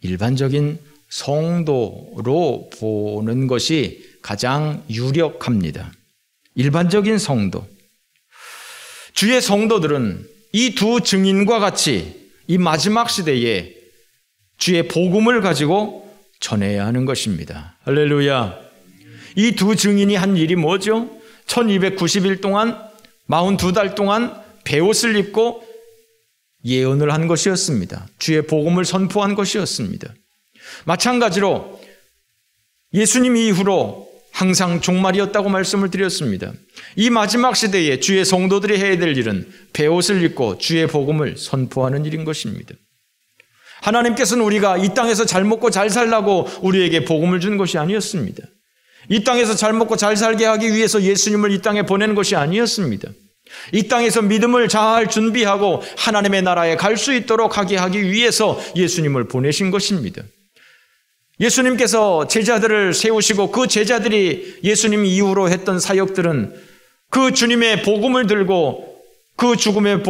일반적인 성도로 보는 것이 가장 유력합니다. 일반적인 성도. 주의 성도들은 이 두 증인과 같이 이 마지막 시대에 주의 복음을 가지고 전해야 하는 것입니다. 할렐루야. 이 두 증인이 한 일이 뭐죠? 1290일 동안 42달 동안 베옷을 입고 예언을 한 것이었습니다. 주의 복음을 선포한 것이었습니다. 마찬가지로 예수님 이후로 항상 종말이었다고 말씀을 드렸습니다. 이 마지막 시대에 주의 성도들이 해야 될 일은 베옷을 입고 주의 복음을 선포하는 일인 것입니다. 하나님께서는 우리가 이 땅에서 잘 먹고 잘 살라고 우리에게 복음을 준 것이 아니었습니다. 이 땅에서 잘 먹고 잘 살게 하기 위해서 예수님을 이 땅에 보낸 것이 아니었습니다. 이 땅에서 믿음을 잘 준비하고 하나님의 나라에 갈 수 있도록 하게 하기 위해서 예수님을 보내신 것입니다. 예수님께서 제자들을 세우시고 그 제자들이 예수님 이후로 했던 사역들은 그 주님의 복음을 들고 그 주님의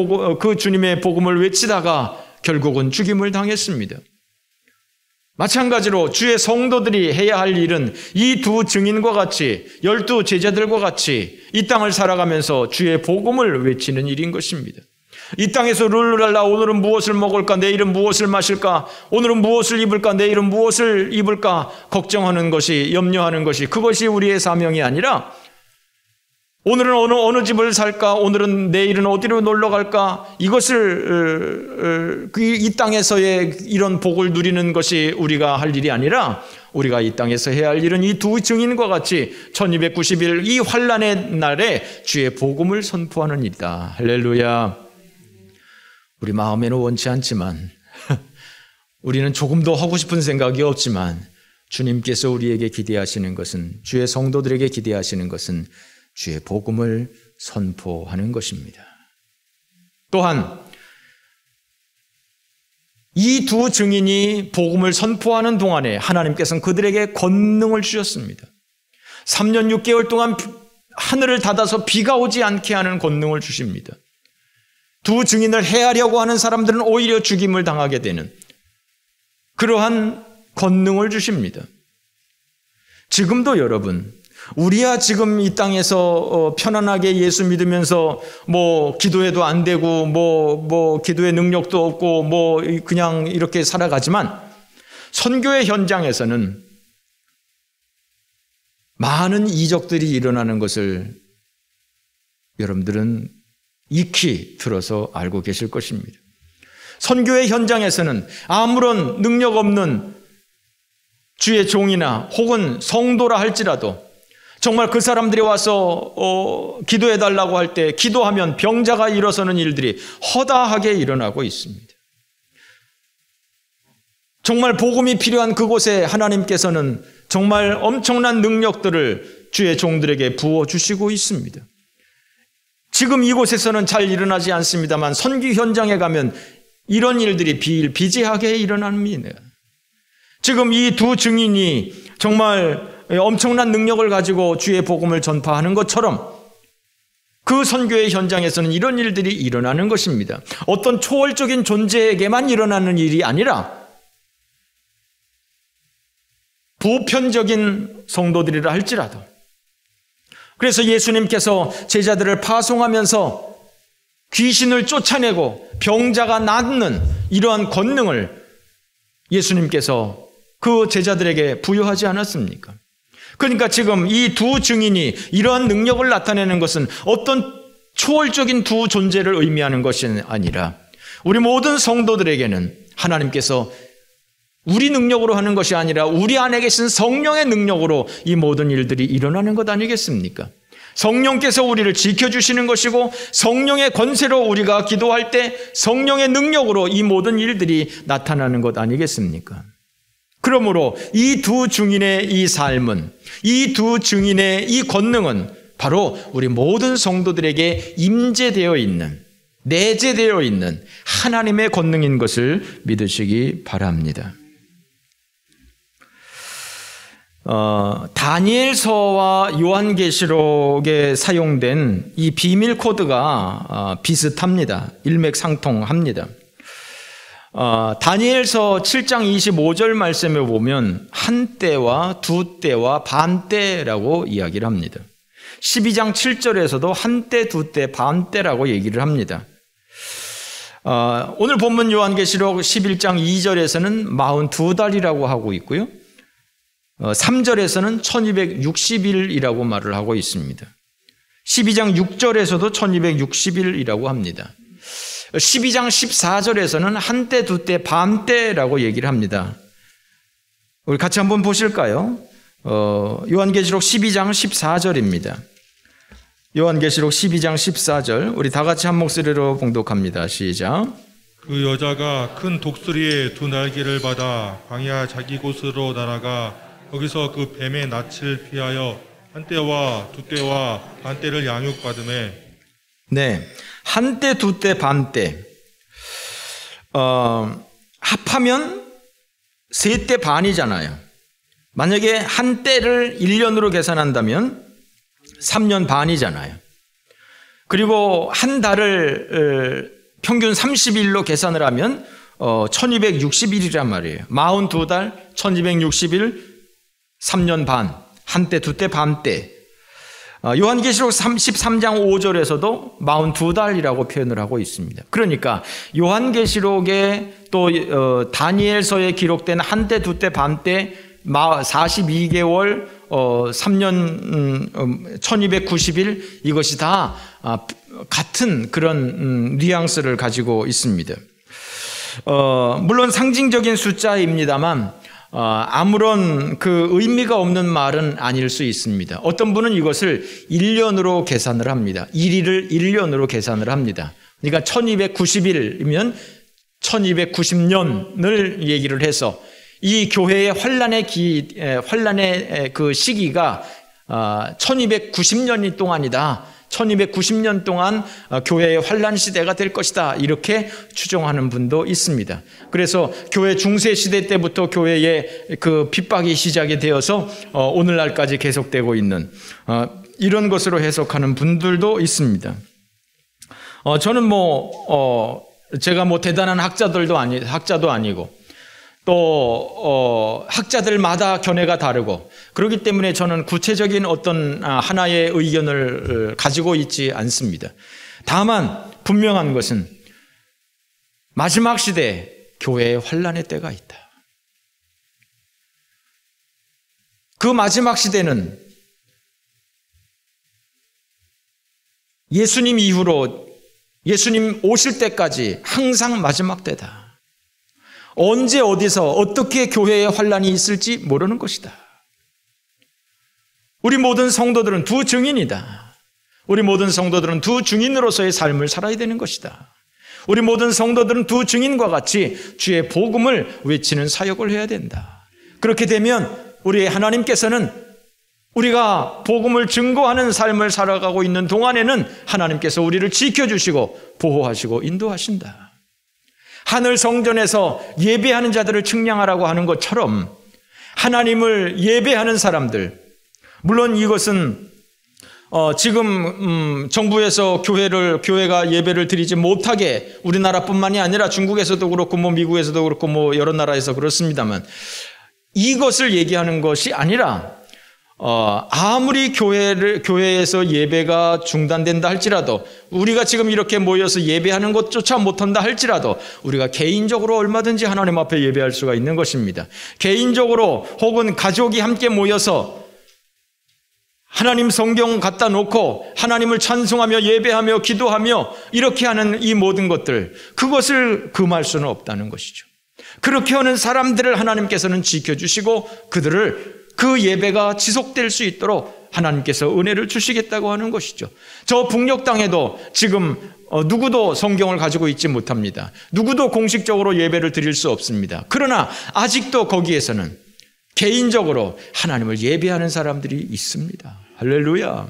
복음을 외치다가 결국은 죽임을 당했습니다. 마찬가지로 주의 성도들이 해야 할 일은 이 두 증인과 같이 12 제자들과 같이 이 땅을 살아가면서 주의 복음을 외치는 일인 것입니다. 이 땅에서 룰루랄라 오늘은 무엇을 먹을까? 내일은 무엇을 마실까? 오늘은 무엇을 입을까? 내일은 무엇을 입을까? 걱정하는 것이, 염려하는 것이, 그것이 우리의 사명이 아니라 오늘은 어느 집을 살까? 오늘은 내일은 어디로 놀러 갈까? 이것을 이 땅에서의 이런 복을 누리는 것이 우리가 할 일이 아니라 우리가 이 땅에서 해야 할 일은 이 두 증인과 같이 1290일 이 환난의 날에 주의 복음을 선포하는 일이다. 할렐루야. 우리 마음에는 원치 않지만 우리는 조금도 하고 싶은 생각이 없지만 주님께서 우리에게 기대하시는 것은, 주의 성도들에게 기대하시는 것은 주의 복음을 선포하는 것입니다. 또한 이 두 증인이 복음을 선포하는 동안에 하나님께서는 그들에게 권능을 주셨습니다. 3년 6개월 동안 하늘을 닫아서 비가 오지 않게 하는 권능을 주십니다. 두 증인을 해하려고 하는 사람들은 오히려 죽임을 당하게 되는 그러한 권능을 주십니다. 지금도 여러분, 우리야 지금 이 땅에서 편안하게 예수 믿으면서 기도해도 안 되고 기도의 능력도 없고 그냥 이렇게 살아가지만 선교의 현장에서는 많은 이적들이 일어나는 것을 여러분들은 익히 들어서 알고 계실 것입니다. 선교의 현장에서는 아무런 능력 없는 주의 종이나 혹은 성도라 할지라도 정말 그 사람들이 와서 기도해달라고 할 때 기도하면 병자가 일어서는 일들이 허다하게 일어나고 있습니다. 정말 복음이 필요한 그곳에 하나님께서는 정말 엄청난 능력들을 주의 종들에게 부어주시고 있습니다. 지금 이곳에서는 잘 일어나지 않습니다만 선교 현장에 가면 이런 일들이 비일비재하게 일어납니다. 지금 이 두 증인이 정말 엄청난 능력을 가지고 주의 복음을 전파하는 것처럼 그 선교의 현장에서는 이런 일들이 일어나는 것입니다. 어떤 초월적인 존재에게만 일어나는 일이 아니라 보편적인 성도들이라 할지라도, 그래서 예수님께서 제자들을 파송하면서 귀신을 쫓아내고 병자가 낫는 이러한 권능을 예수님께서 그 제자들에게 부여하지 않았습니까? 그러니까 지금 이 두 증인이 이러한 능력을 나타내는 것은 어떤 초월적인 두 존재를 의미하는 것이 아니라 우리 모든 성도들에게는 하나님께서 우리 능력으로 하는 것이 아니라 우리 안에 계신 성령의 능력으로 이 모든 일들이 일어나는 것 아니겠습니까? 성령께서 우리를 지켜주시는 것이고 성령의 권세로 우리가 기도할 때 성령의 능력으로 이 모든 일들이 나타나는 것 아니겠습니까? 그러므로 이 두 증인의 이 삶은, 이 두 증인의 이 권능은 바로 우리 모든 성도들에게 임재되어 있는, 내재되어 있는 하나님의 권능인 것을 믿으시기 바랍니다. 다니엘서와 요한계시록에 사용된 이 비밀 코드가 비슷합니다. 일맥상통합니다. 다니엘서 7장 25절 말씀에 보면 한때와 두때와 반때라고 이야기를 합니다. 12장 7절에서도 한때, 두때, 반때라고 얘기를 합니다. 오늘 본문 요한계시록 11장 2절에서는 42달이라고 하고 있고요. 3절에서는 1260일이라고 말을 하고 있습니다. 12장 6절에서도 1260일이라고 합니다. 12장 14절에서는 한때, 두때, 반때라고 얘기를 합니다. 우리 같이 한번 보실까요? 요한계시록 12장 14절입니다. 요한계시록 12장 14절, 우리 다 같이 한 목소리로 봉독합니다. 시작. 그 여자가 큰 독수리의 두 날개를 받아 광야 자기 곳으로 날아가 거기서 그 뱀의 낯을 피하여 한때와 두때와 반때를 양육받음에. 네, 한때, 두때, 반때. 합하면 세 때 반이잖아요. 만약에 한 때를 1년으로 계산한다면 3년 반이잖아요. 그리고 한 달을 평균 30일로 계산을 하면 1260일이란 말이에요. 42달, 1260일, 3년 반, 한때, 두때, 반때. 요한계시록 13장 5절에서도 42달이라고 표현을 하고 있습니다. 그러니까 요한계시록에 또 다니엘서에 기록된 한때, 두때, 반때 42개월 3년 1290일 이것이 다 같은 그런 뉘앙스를 가지고 있습니다. 물론 상징적인 숫자입니다만 아무런 그 의미가 없는 말은 아닐 수 있습니다. 어떤 분은 이것을 1년으로 계산을 합니다. 1일을 1년으로 계산을 합니다. 그러니까 1290일이면 1290년을 얘기를 해서 이 교회의 환란의 그 시기가 1290년이 동안이다. 1290년 동안 교회의 환란 시대가 될 것이다. 이렇게 추정하는 분도 있습니다. 그래서 교회 중세 시대 때부터 교회의 그 핍박이 시작이 되어서 오늘날까지 계속되고 있는 이런 것으로 해석하는 분들도 있습니다. 저는 제가 대단한 학자도 아니고 또 학자들마다 견해가 다르고 그렇기 때문에 저는 구체적인 어떤 하나의 의견을 가지고 있지 않습니다. 다만 분명한 것은 마지막 시대에 교회에 환란의 때가 있다. 그 마지막 시대는 예수님 이후로 예수님 오실 때까지 항상 마지막 때다. 언제 어디서 어떻게 교회에 환란이 있을지 모르는 것이다. 우리 모든 성도들은 두 증인이다. 우리 모든 성도들은 두 증인으로서의 삶을 살아야 되는 것이다. 우리 모든 성도들은 두 증인과 같이 주의 복음을 외치는 사역을 해야 된다. 그렇게 되면 우리 하나님께서는 우리가 복음을 증거하는 삶을 살아가고 있는 동안에는 하나님께서 우리를 지켜주시고 보호하시고 인도하신다. 하늘 성전에서 예배하는 자들을 측량하라고 하는 것처럼 하나님을 예배하는 사람들, 물론 이것은 지금 정부에서 교회가 예배를 드리지 못하게 우리나라뿐만이 아니라 중국에서도 그렇고 미국에서도 그렇고 여러 나라에서 그렇습니다만 이것을 얘기하는 것이 아니라 아무리 교회에서 예배가 중단된다 할지라도 우리가 지금 이렇게 모여서 예배하는 것조차 못한다 할지라도 우리가 개인적으로 얼마든지 하나님 앞에 예배할 수가 있는 것입니다. 개인적으로 혹은 가족이 함께 모여서 하나님 성경 갖다 놓고 하나님을 찬송하며 예배하며 기도하며 이렇게 하는 이 모든 것들, 그것을 금할 수는 없다는 것이죠. 그렇게 하는 사람들을 하나님께서는 지켜주시고 그들을 그 예배가 지속될 수 있도록 하나님께서 은혜를 주시겠다고 하는 것이죠. 저 북녘 땅에도 지금 누구도 성경을 가지고 있지 못합니다. 누구도 공식적으로 예배를 드릴 수 없습니다. 그러나 아직도 거기에서는 개인적으로 하나님을 예배하는 사람들이 있습니다. 할렐루야.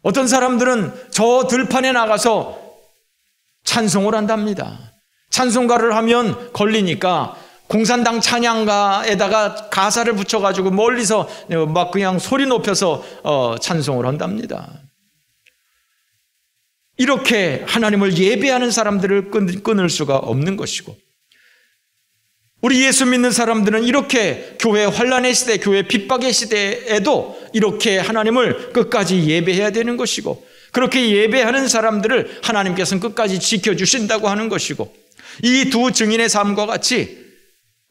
어떤 사람들은 저 들판에 나가서 찬송을 한답니다. 찬송가를 하면 걸리니까 공산당 찬양가에다가 가사를 붙여가지고 멀리서 막 그냥 소리 높여서 찬송을 한답니다. 이렇게 하나님을 예배하는 사람들을 끊을 수가 없는 것이고, 우리 예수 믿는 사람들은 이렇게 교회 환난의 시대, 교회 핍박의 시대에도 이렇게 하나님을 끝까지 예배해야 되는 것이고, 그렇게 예배하는 사람들을 하나님께서는 끝까지 지켜주신다고 하는 것이고, 이 두 증인의 삶과 같이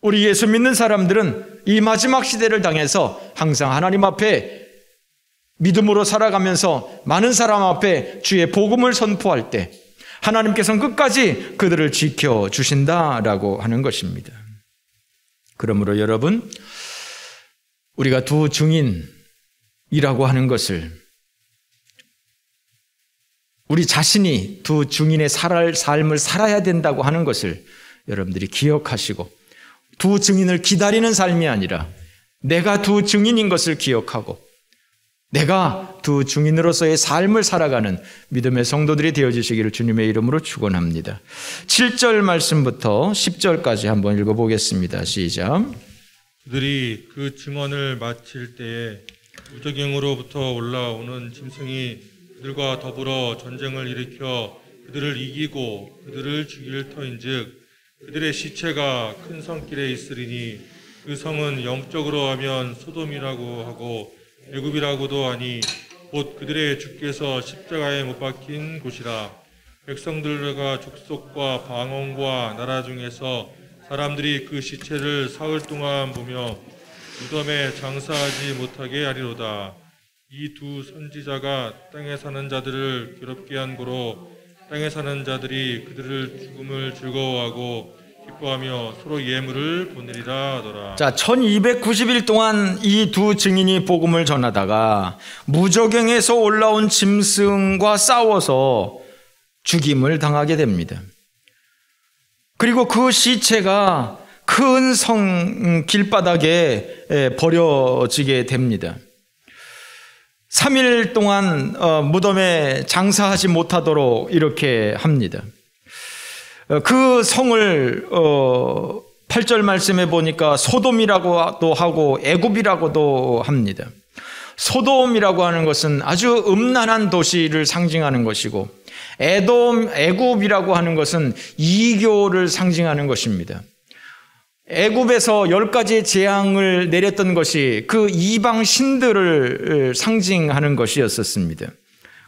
우리 예수 믿는 사람들은 이 마지막 시대를 당해서 항상 하나님 앞에 믿음으로 살아가면서 많은 사람 앞에 주의 복음을 선포할 때 하나님께서는 끝까지 그들을 지켜주신다라고 하는 것입니다. 그러므로 여러분, 우리가 두 증인이라고 하는 것을, 우리 자신이 두 증인의 삶을 살아야 된다고 하는 것을 여러분들이 기억하시고, 두 증인을 기다리는 삶이 아니라 내가 두 증인인 것을 기억하고 내가 두 증인으로서의 삶을 살아가는 믿음의 성도들이 되어주시기를 주님의 이름으로 축원합니다. 7절 말씀부터 10절까지 한번 읽어보겠습니다. 시작. 그들이 그 증언을 마칠 때에 무저갱으로부터 올라오는 짐승이 그들과 더불어 전쟁을 일으켜 그들을 이기고 그들을 죽일 터인즉 그들의 시체가 큰 성길에 있으리니 그 성은 영적으로 하면 소돔이라고 하고 애굽이라고도 하니 곧 그들의 주께서 십자가에 못 박힌 곳이라. 백성들과 족속과 방언과 나라 중에서 사람들이 그 시체를 사흘 동안 보며 무덤에 장사하지 못하게 하리로다. 이 두 선지자가 땅에 사는 자들을 괴롭게 한 고로 땅에 사는 자들이 그들을 죽음을 즐거워하고 기뻐하며 서로 예물을 보내리라 하더라. 자, 1290일 동안 이 두 증인이 복음을 전하다가 무저갱에서 올라온 짐승과 싸워서 죽임을 당하게 됩니다. 그리고 그 시체가 큰 성 길바닥에 버려지게 됩니다. 3일 동안 무덤에 장사하지 못하도록 이렇게 합니다. 그 성을 8절 말씀에 보니까 소돔이라고도 하고 애굽이라고도 합니다. 소돔이라고 하는 것은 아주 음란한 도시를 상징하는 것이고, 애굽이라고 하는 것은 이교를 상징하는 것입니다. 애굽에서 10가지의 재앙을 내렸던 것이 그 이방 신들을 상징하는 것이었습니다.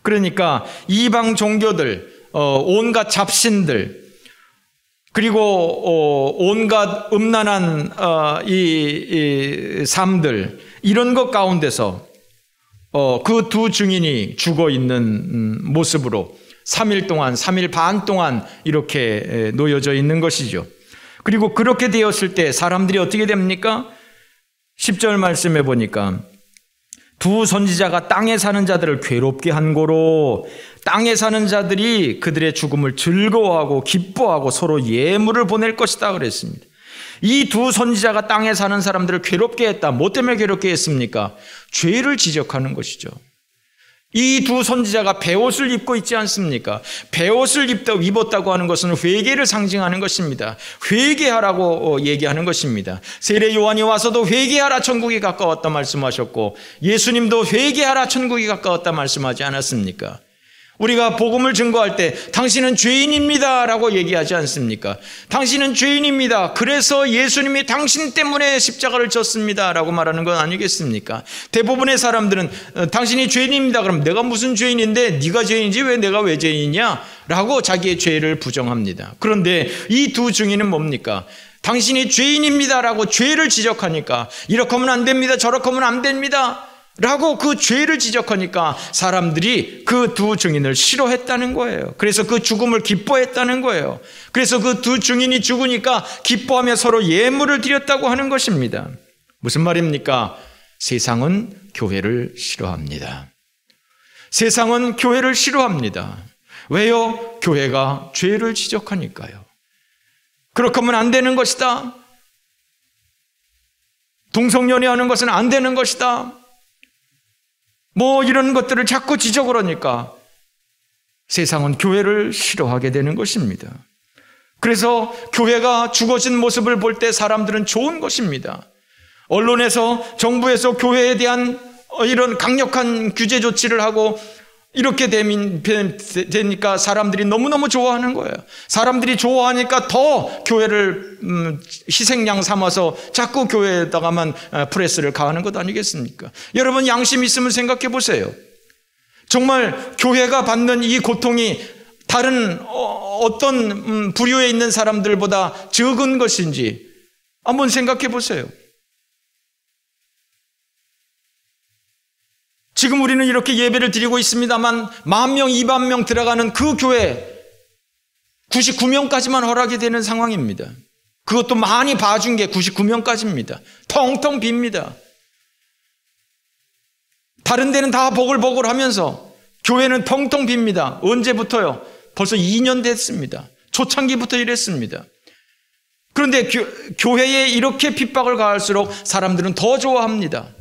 그러니까 이방 종교들, 온갖 잡신들, 그리고 온갖 음란한 이 삶들, 이런 것 가운데서 그 두 증인이 죽어 있는 모습으로 3일 동안, 3일 반 동안 이렇게 놓여져 있는 것이죠. 그리고 그렇게 되었을 때 사람들이 어떻게 됩니까? 10절 말씀해 보니까 두 선지자가 땅에 사는 자들을 괴롭게 한 고로 땅에 사는 자들이 그들의 죽음을 즐거워하고 기뻐하고 서로 예물을 보낼 것이다 그랬습니다. 이 두 선지자가 땅에 사는 사람들을 괴롭게 했다. 뭐 때문에 괴롭게 했습니까? 죄를 지적하는 것이죠. 이 두 선지자가 베옷을 입고 있지 않습니까? 베옷을 입었다고 하는 것은 회개를 상징하는 것입니다. 회개하라고 얘기하는 것입니다. 세례 요한이 와서도 회개하라 천국이 가까웠다 말씀하셨고, 예수님도 회개하라 천국이 가까웠다 말씀하지 않았습니까? 우리가 복음을 증거할 때 당신은 죄인입니다 라고 얘기하지 않습니까? 당신은 죄인입니다. 그래서 예수님이 당신 때문에 십자가를 졌습니다 라고 말하는 건 아니겠습니까? 대부분의 사람들은 당신이 죄인입니다. 그럼 내가 무슨 죄인인데 네가 죄인이지 왜 내가 왜 죄인이냐? 라고 자기의 죄를 부정합니다. 그런데 이 두 증인은 뭡니까? 당신이 죄인입니다 라고 죄를 지적하니까 이렇게 하면 안 됩니다, 저렇게 하면 안 됩니다 라고 그 죄를 지적하니까 사람들이 그 두 증인을 싫어했다는 거예요. 그래서 그 죽음을 기뻐했다는 거예요. 그래서 그 두 증인이 죽으니까 기뻐하며 서로 예물을 드렸다고 하는 것입니다. 무슨 말입니까? 세상은 교회를 싫어합니다. 세상은 교회를 싫어합니다. 왜요? 교회가 죄를 지적하니까요. 그렇게 하면 안 되는 것이다. 동성연애하는 것은 안 되는 것이다. 뭐 이런 것들을 자꾸 지적을 하니까 세상은 교회를 싫어하게 되는 것입니다. 그래서 교회가 죽어진 모습을 볼 때 사람들은 좋은 것입니다. 언론에서, 정부에서 교회에 대한 이런 강력한 규제 조치를 하고 이렇게 되니까 사람들이 너무너무 좋아하는 거예요. 사람들이 좋아하니까 더 교회를 희생양 삼아서 자꾸 교회에다가만 프레스를 가하는 것 아니겠습니까? 여러분, 양심 있으면 생각해 보세요. 정말 교회가 받는 이 고통이 다른 어떤 부류에 있는 사람들보다 적은 것인지 한번 생각해 보세요. 지금 우리는 이렇게 예배를 드리고 있습니다만 10,000명, 20,000명 들어가는 그 교회 99명까지만 허락이 되는 상황입니다. 그것도 많이 봐준 게 99명까지입니다. 텅텅 빕니다. 다른 데는 다 보글보글 하면서 교회는 텅텅 빕니다. 언제부터요? 벌써 2년 됐습니다. 초창기부터 이랬습니다. 그런데 교회에 이렇게 핍박을 가할수록 사람들은 더 좋아합니다.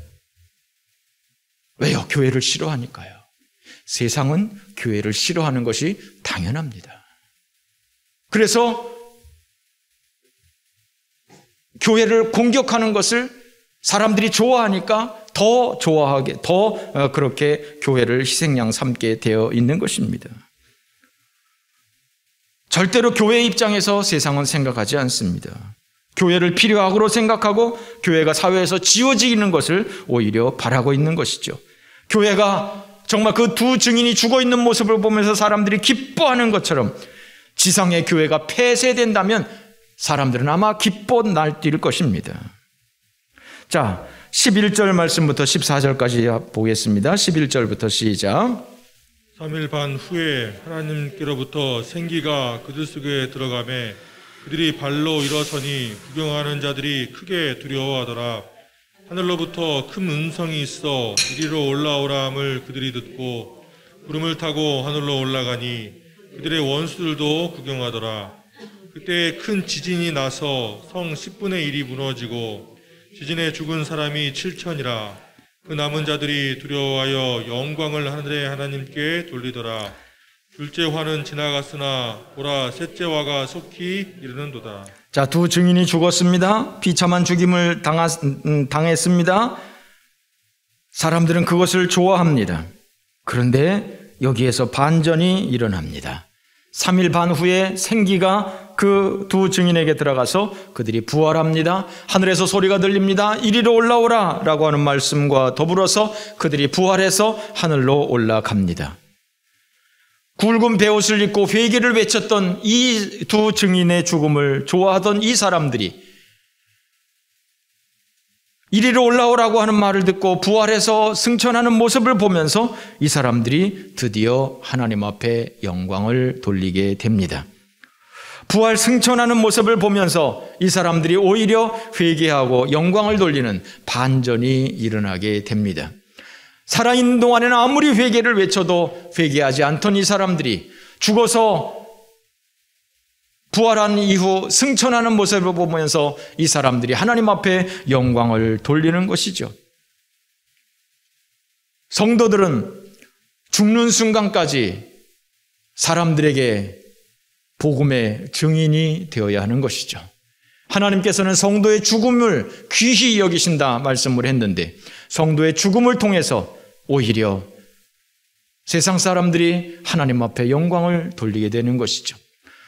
왜요? 교회를 싫어하니까요. 세상은 교회를 싫어하는 것이 당연합니다. 그래서 교회를 공격하는 것을 사람들이 좋아하니까 더 좋아하게, 더 그렇게 교회를 희생양 삼게 되어 있는 것입니다. 절대로 교회의 입장에서 세상은 생각하지 않습니다. 교회를 필요악으로 생각하고 교회가 사회에서 지워지는 것을 오히려 바라고 있는 것이죠. 교회가 정말 그 두 증인이 죽어 있는 모습을 보면서 사람들이 기뻐하는 것처럼 지상의 교회가 폐쇄된다면 사람들은 아마 기뻐 날뛸 것입니다. 자, 11절 말씀부터 14절까지 보겠습니다. 11절부터 시작. 3일 반 후에 하나님께로부터 생기가 그들 속에 들어가매 그들이 발로 일어서니 구경하는 자들이 크게 두려워하더라. 하늘로부터 큰 음성이 있어 이리로 올라오라 함을 그들이 듣고 구름을 타고 하늘로 올라가니 그들의 원수들도 구경하더라. 그때 큰 지진이 나서 성 10분의 1이 무너지고 지진에 죽은 사람이 7천이라. 그 남은 자들이 두려워하여 영광을 하늘의 하나님께 돌리더라. 둘째 화는 지나갔으나 보라 셋째 화가 속히 이르는도다. 자, 두 증인이 죽었습니다. 비참한 죽임을 당했습니다. 사람들은 그것을 좋아합니다. 그런데 여기에서 반전이 일어납니다. 3일 반 후에 생기가 그 두 증인에게 들어가서 그들이 부활합니다. 하늘에서 소리가 들립니다. 이리로 올라오라 라고 하는 말씀과 더불어서 그들이 부활해서 하늘로 올라갑니다. 굵은 베옷을 입고 회개를 외쳤던 이 두 증인의 죽음을 좋아하던 이 사람들이 이리로 올라오라고 하는 말을 듣고 부활해서 승천하는 모습을 보면서 이 사람들이 드디어 하나님 앞에 영광을 돌리게 됩니다. 부활 승천하는 모습을 보면서 이 사람들이 오히려 회개하고 영광을 돌리는 반전이 일어나게 됩니다. 살아있는 동안에는 아무리 회개를 외쳐도 회개하지 않던 이 사람들이 죽어서 부활한 이후 승천하는 모습을 보면서 이 사람들이 하나님 앞에 영광을 돌리는 것이죠. 성도들은 죽는 순간까지 사람들에게 복음의 증인이 되어야 하는 것이죠. 하나님께서는 성도의 죽음을 귀히 여기신다 말씀을 했는데 성도의 죽음을 통해서 오히려 세상 사람들이 하나님 앞에 영광을 돌리게 되는 것이죠.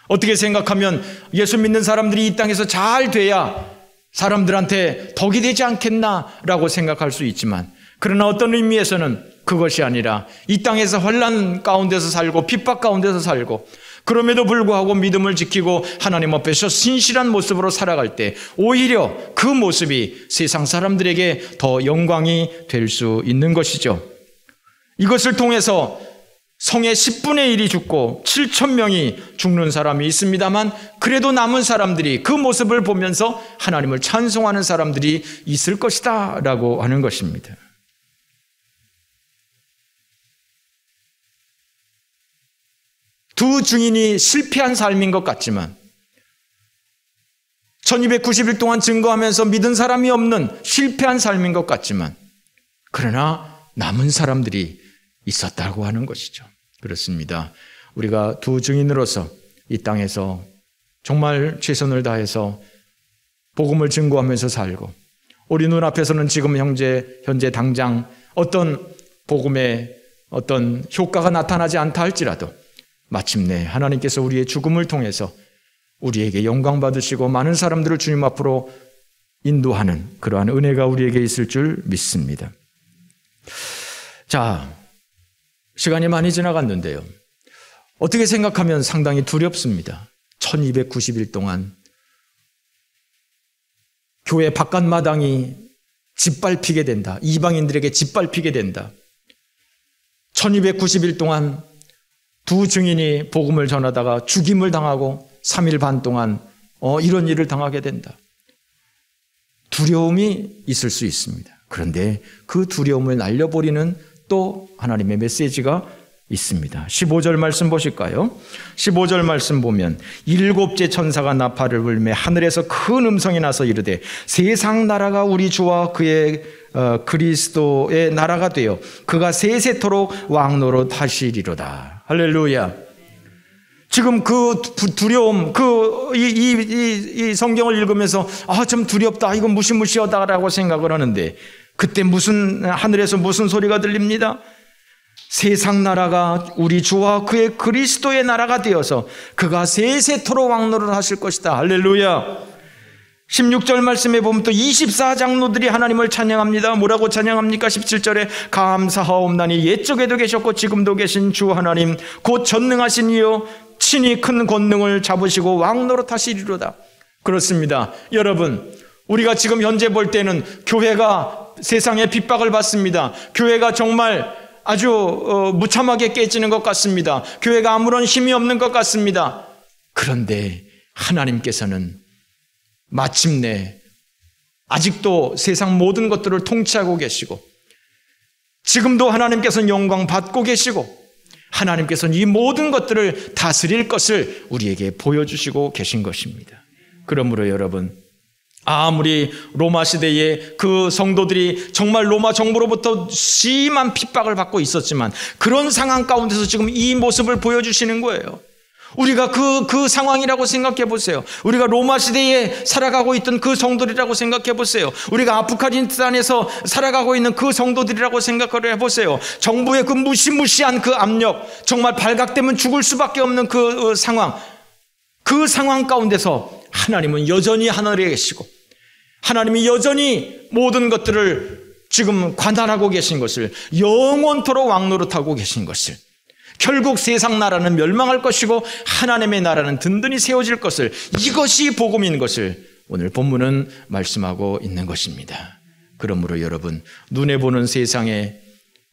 어떻게 생각하면 예수 믿는 사람들이 이 땅에서 잘 돼야 사람들한테 덕이 되지 않겠나라고 생각할 수 있지만 그러나 어떤 의미에서는 그것이 아니라 이 땅에서 환난 가운데서 살고 핍박 가운데서 살고 그럼에도 불구하고 믿음을 지키고 하나님 앞에서 신실한 모습으로 살아갈 때 오히려 그 모습이 세상 사람들에게 더 영광이 될 수 있는 것이죠. 이것을 통해서 성의 10분의 1이 죽고 7,000명이 죽는 사람이 있습니다만 그래도 남은 사람들이 그 모습을 보면서 하나님을 찬송하는 사람들이 있을 것이다 라고 하는 것입니다. 두 증인이 실패한 삶인 것 같지만 1290일 동안 증거하면서 믿은 사람이 없는 실패한 삶인 것 같지만 그러나 남은 사람들이 있었다고 하는 것이죠. 그렇습니다. 우리가 두 증인으로서 이 땅에서 정말 최선을 다해서 복음을 증거하면서 살고 우리 눈앞에서는 지금 현재 당장 어떤 복음의 어떤 효과가 나타나지 않다 할지라도 마침내 하나님께서 우리의 죽음을 통해서 우리에게 영광 받으시고 많은 사람들을 주님 앞으로 인도하는 그러한 은혜가 우리에게 있을 줄 믿습니다. 자, 시간이 많이 지나갔는데요. 어떻게 생각하면 상당히 두렵습니다. 1290일 동안 교회 바깥마당이 짓밟히게 된다. 이방인들에게 짓밟히게 된다. 1290일 동안 두 증인이 복음을 전하다가 죽임을 당하고 3일 반 동안 이런 일을 당하게 된다. 두려움이 있을 수 있습니다. 그런데 그 두려움을 날려버리는 또 하나님의 메시지가 있습니다. 15절 말씀 보실까요? 15절 말씀 보면 일곱째 천사가 나팔을 불매 하늘에서 큰 음성이 나서 이르되 세상 나라가 우리 주와 그의 그리스도의 나라가 되어 그가 세세토록 왕노릇 하시리로다. 할렐루야. 지금 그 두려움, 이 성경을 읽으면서 좀 두렵다, 이거 무시무시하다라고 생각을 하는데 그때 하늘에서 무슨 소리가 들립니다? 세상 나라가 우리 주와 그의 그리스도의 나라가 되어서 그가 세세토록 왕노를 하실 것이다. 할렐루야. 16절 말씀에 보면 또 24장로들이 하나님을 찬양합니다. 뭐라고 찬양합니까? 17절에 감사하옵나니 옛적에도 계셨고 지금도 계신 주 하나님 곧 전능하신 이여 친히 큰 권능을 잡으시고 왕노릇 하시리로다. 그렇습니다. 여러분, 우리가 지금 현재 볼 때는 교회가 세상의 핍박을 받습니다. 교회가 정말 아주 무참하게 깨지는 것 같습니다. 교회가 아무런 힘이 없는 것 같습니다. 그런데 하나님께서는 마침내 아직도 세상 모든 것들을 통치하고 계시고 지금도 하나님께서는 영광 받고 계시고 하나님께서는 이 모든 것들을 다스릴 것을 우리에게 보여주시고 계신 것입니다. 그러므로 여러분, 아무리 로마 시대에 그 성도들이 정말 로마 정부로부터 심한 핍박을 받고 있었지만 그런 상황 가운데서 지금 이 모습을 보여주시는 거예요. 우리가 그 상황이라고 생각해 보세요. 우리가 로마 시대에 살아가고 있던 그 성도들이라고 생각해 보세요. 우리가 아프가니스탄에서 살아가고 있는 그 성도들이라고 생각을 해보세요. 정부의 그 무시무시한 그 압력, 정말 발각되면 죽을 수밖에 없는 그 상황 가운데서 하나님은 여전히 하늘에 계시고 하나님이 여전히 모든 것들을 지금 관할하고 계신 것을, 영원토록 왕노릇하고 계신 것을, 결국 세상 나라는 멸망할 것이고 하나님의 나라는 든든히 세워질 것을, 이것이 복음인 것을 오늘 본문은 말씀하고 있는 것입니다. 그러므로 여러분, 눈에 보는 세상의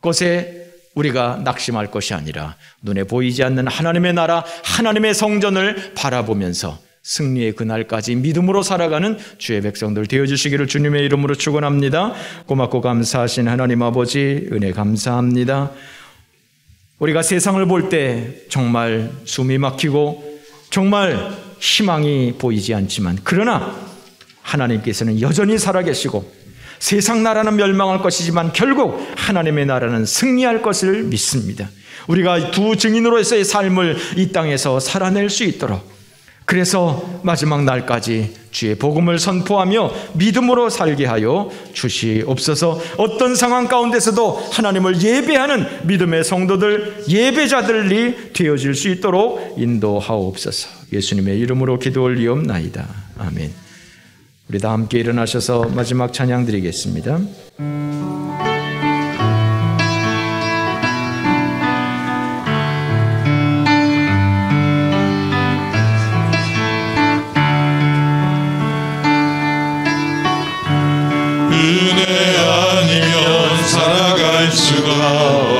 것에 우리가 낙심할 것이 아니라 눈에 보이지 않는 하나님의 나라, 하나님의 성전을 바라보면서 승리의 그날까지 믿음으로 살아가는 주의 백성들 되어주시기를 주님의 이름으로 축원합니다. 고맙고 감사하신 하나님 아버지, 은혜 감사합니다. 우리가 세상을 볼 때 정말 숨이 막히고 정말 희망이 보이지 않지만 그러나 하나님께서는 여전히 살아계시고 세상 나라는 멸망할 것이지만 결국 하나님의 나라는 승리할 것을 믿습니다. 우리가 두 증인으로서의 삶을 이 땅에서 살아낼 수 있도록, 그래서 마지막 날까지 주의 복음을 선포하며 믿음으로 살게 하여 주시옵소서. 어떤 상황 가운데서도 하나님을 예배하는 믿음의 성도들, 예배자들이 되어질 수 있도록 인도하옵소서. 예수님의 이름으로 기도 올리옵나이다. 아멘. 우리 다 함께 일어나셔서 마지막 찬양 드리겠습니다.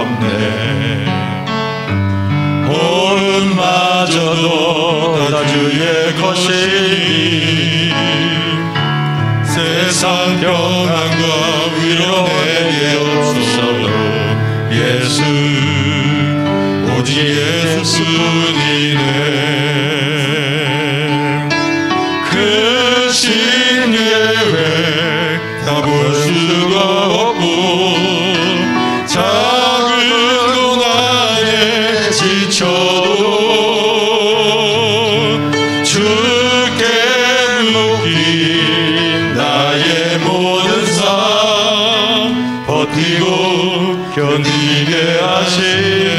없네. 호흡마저도 다 주의 것이니 세상 평안과 위로 내게 없어도 예수 오직 예수뿐이네. 그 신계획 다 볼 수가 없고 작은 고난에 지쳐도 주께 묶인 나의 모든 삶 버티고 견디게 하시네.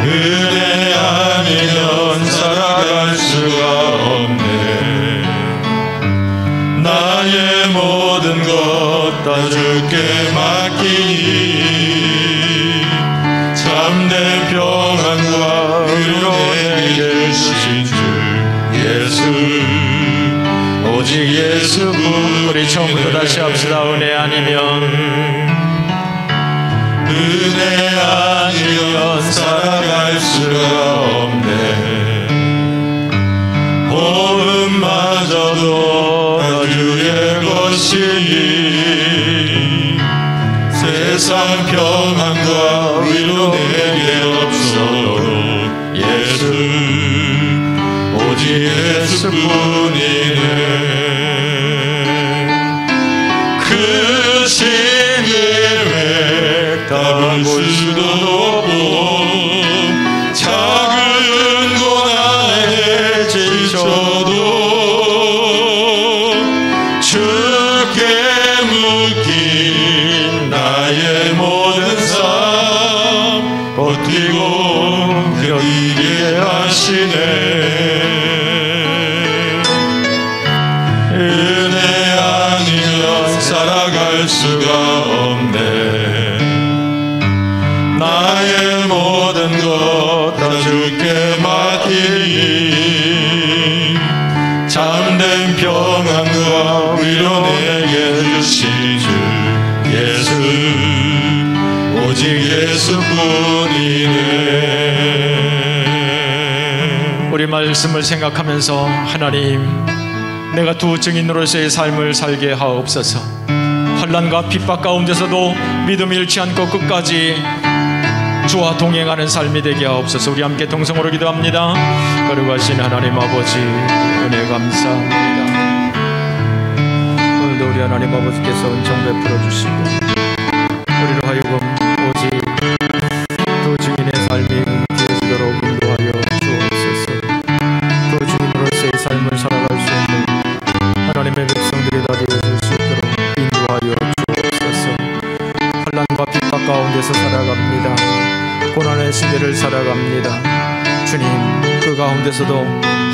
은혜 아니면 살아갈 수가 없네. 나의 모든 것 다 주께 맡기니 참된 평안과 위로 내게 주신 주 예수 오직 예수뿐. 우리 처음부터 다시 합시다. 은혜 아니면 살아갈 수가 없네. 호흡마저도 다 주의 것이니 세상 평안과 위로 내게 없어도 예수 오직 예수뿐이네. 그 신계획 다 볼 수도 없고 작은 고난에 지쳐도 주께 묶인 나의 모든 삶 버티고 견디게 하시네. 은혜 아니면 살아갈 수가 없네. 나의 모든 것 다 주께 맡기니 참된 평안과 위로 내게 주신 주 예수 오직 예수뿐이네. 우리 말씀을 생각하면서 하나님, 내가 두 증인으로서의 삶을 살게 하옵소서. 환난과 핍박 가운데서도 믿음 잃지 않고 끝까지 주와 동행하는 삶이 되게 하옵소서. 우리 함께 동성으로 기도합니다. 거룩하신 하나님 아버지, 은혜 감사합니다. 오늘도 우리 하나님 아버지께서 은총 베풀어 주시고 우리로 하여금 오직 두 증인의 삶이 되어지도록 인도하여 주옵소서. 두 증인으로서의 삶을 살아갈 수 있는 하나님의 백성들이 다 되어질 수 있도록 인도하여 주옵소서. 환난과 핍박 가운데서 살아갑니다. 고난의 시대를 살아갑니다. 주님, 그 가운데서도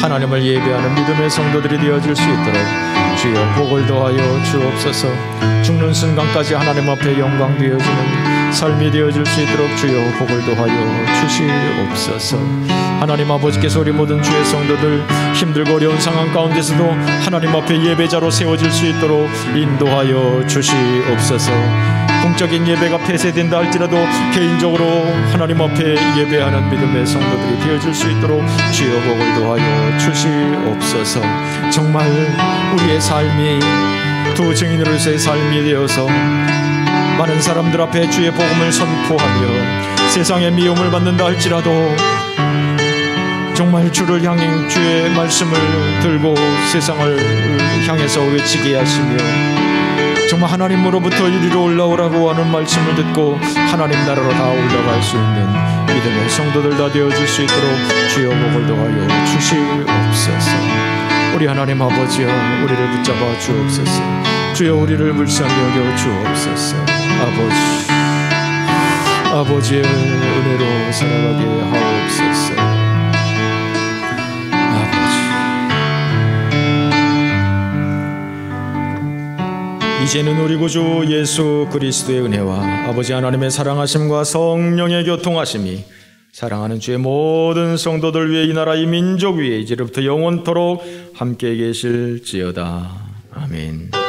하나님을 예배하는 믿음의 성도들이 되어질 수 있도록 주여 복을 더하여 주옵소서. 죽는 순간까지 하나님 앞에 영광 되어지는 삶이 되어질 수 있도록 주여 복을 더하여 주시옵소서. 하나님 아버지께서 우리 모든 주의 성도들 힘들고 어려운 상황 가운데서도 하나님 앞에 예배자로 세워질 수 있도록 인도하여 주시옵소서. 공적인 예배가 폐쇄된다 할지라도 개인적으로 하나님 앞에 예배하는 믿음의 성도들이 되어질 수 있도록 주여 복을 더하여 주시옵소서. 정말 우리의 삶이 두 증인으로서의 삶이 되어서 많은 사람들 앞에 주의 복음을 선포하며 세상의 미움을 받는다 할지라도 정말 주를 향해 주의 말씀을 들고 세상을 향해서 외치게 하시며 정말 하나님으로부터 이리로 올라오라고 하는 말씀을 듣고 하나님 나라로 다 올라갈 수 있는 믿음의 성도들 다 되어질 수 있도록 주여 복을 더하여 주시옵소서. 우리 하나님 아버지여, 우리를 붙잡아 주옵소서. 주여 우리를 불쌍히 여겨 주옵소서. 아버지의 은혜로 살아가게 하옵소서. 이제는 우리 구주 예수 그리스도의 은혜와 아버지 하나님의 사랑하심과 성령의 교통하심이 사랑하는 주의 모든 성도들 위해 이 나라 이 민족 위에 이제부터 영원토록 함께 계실지어다. 아멘.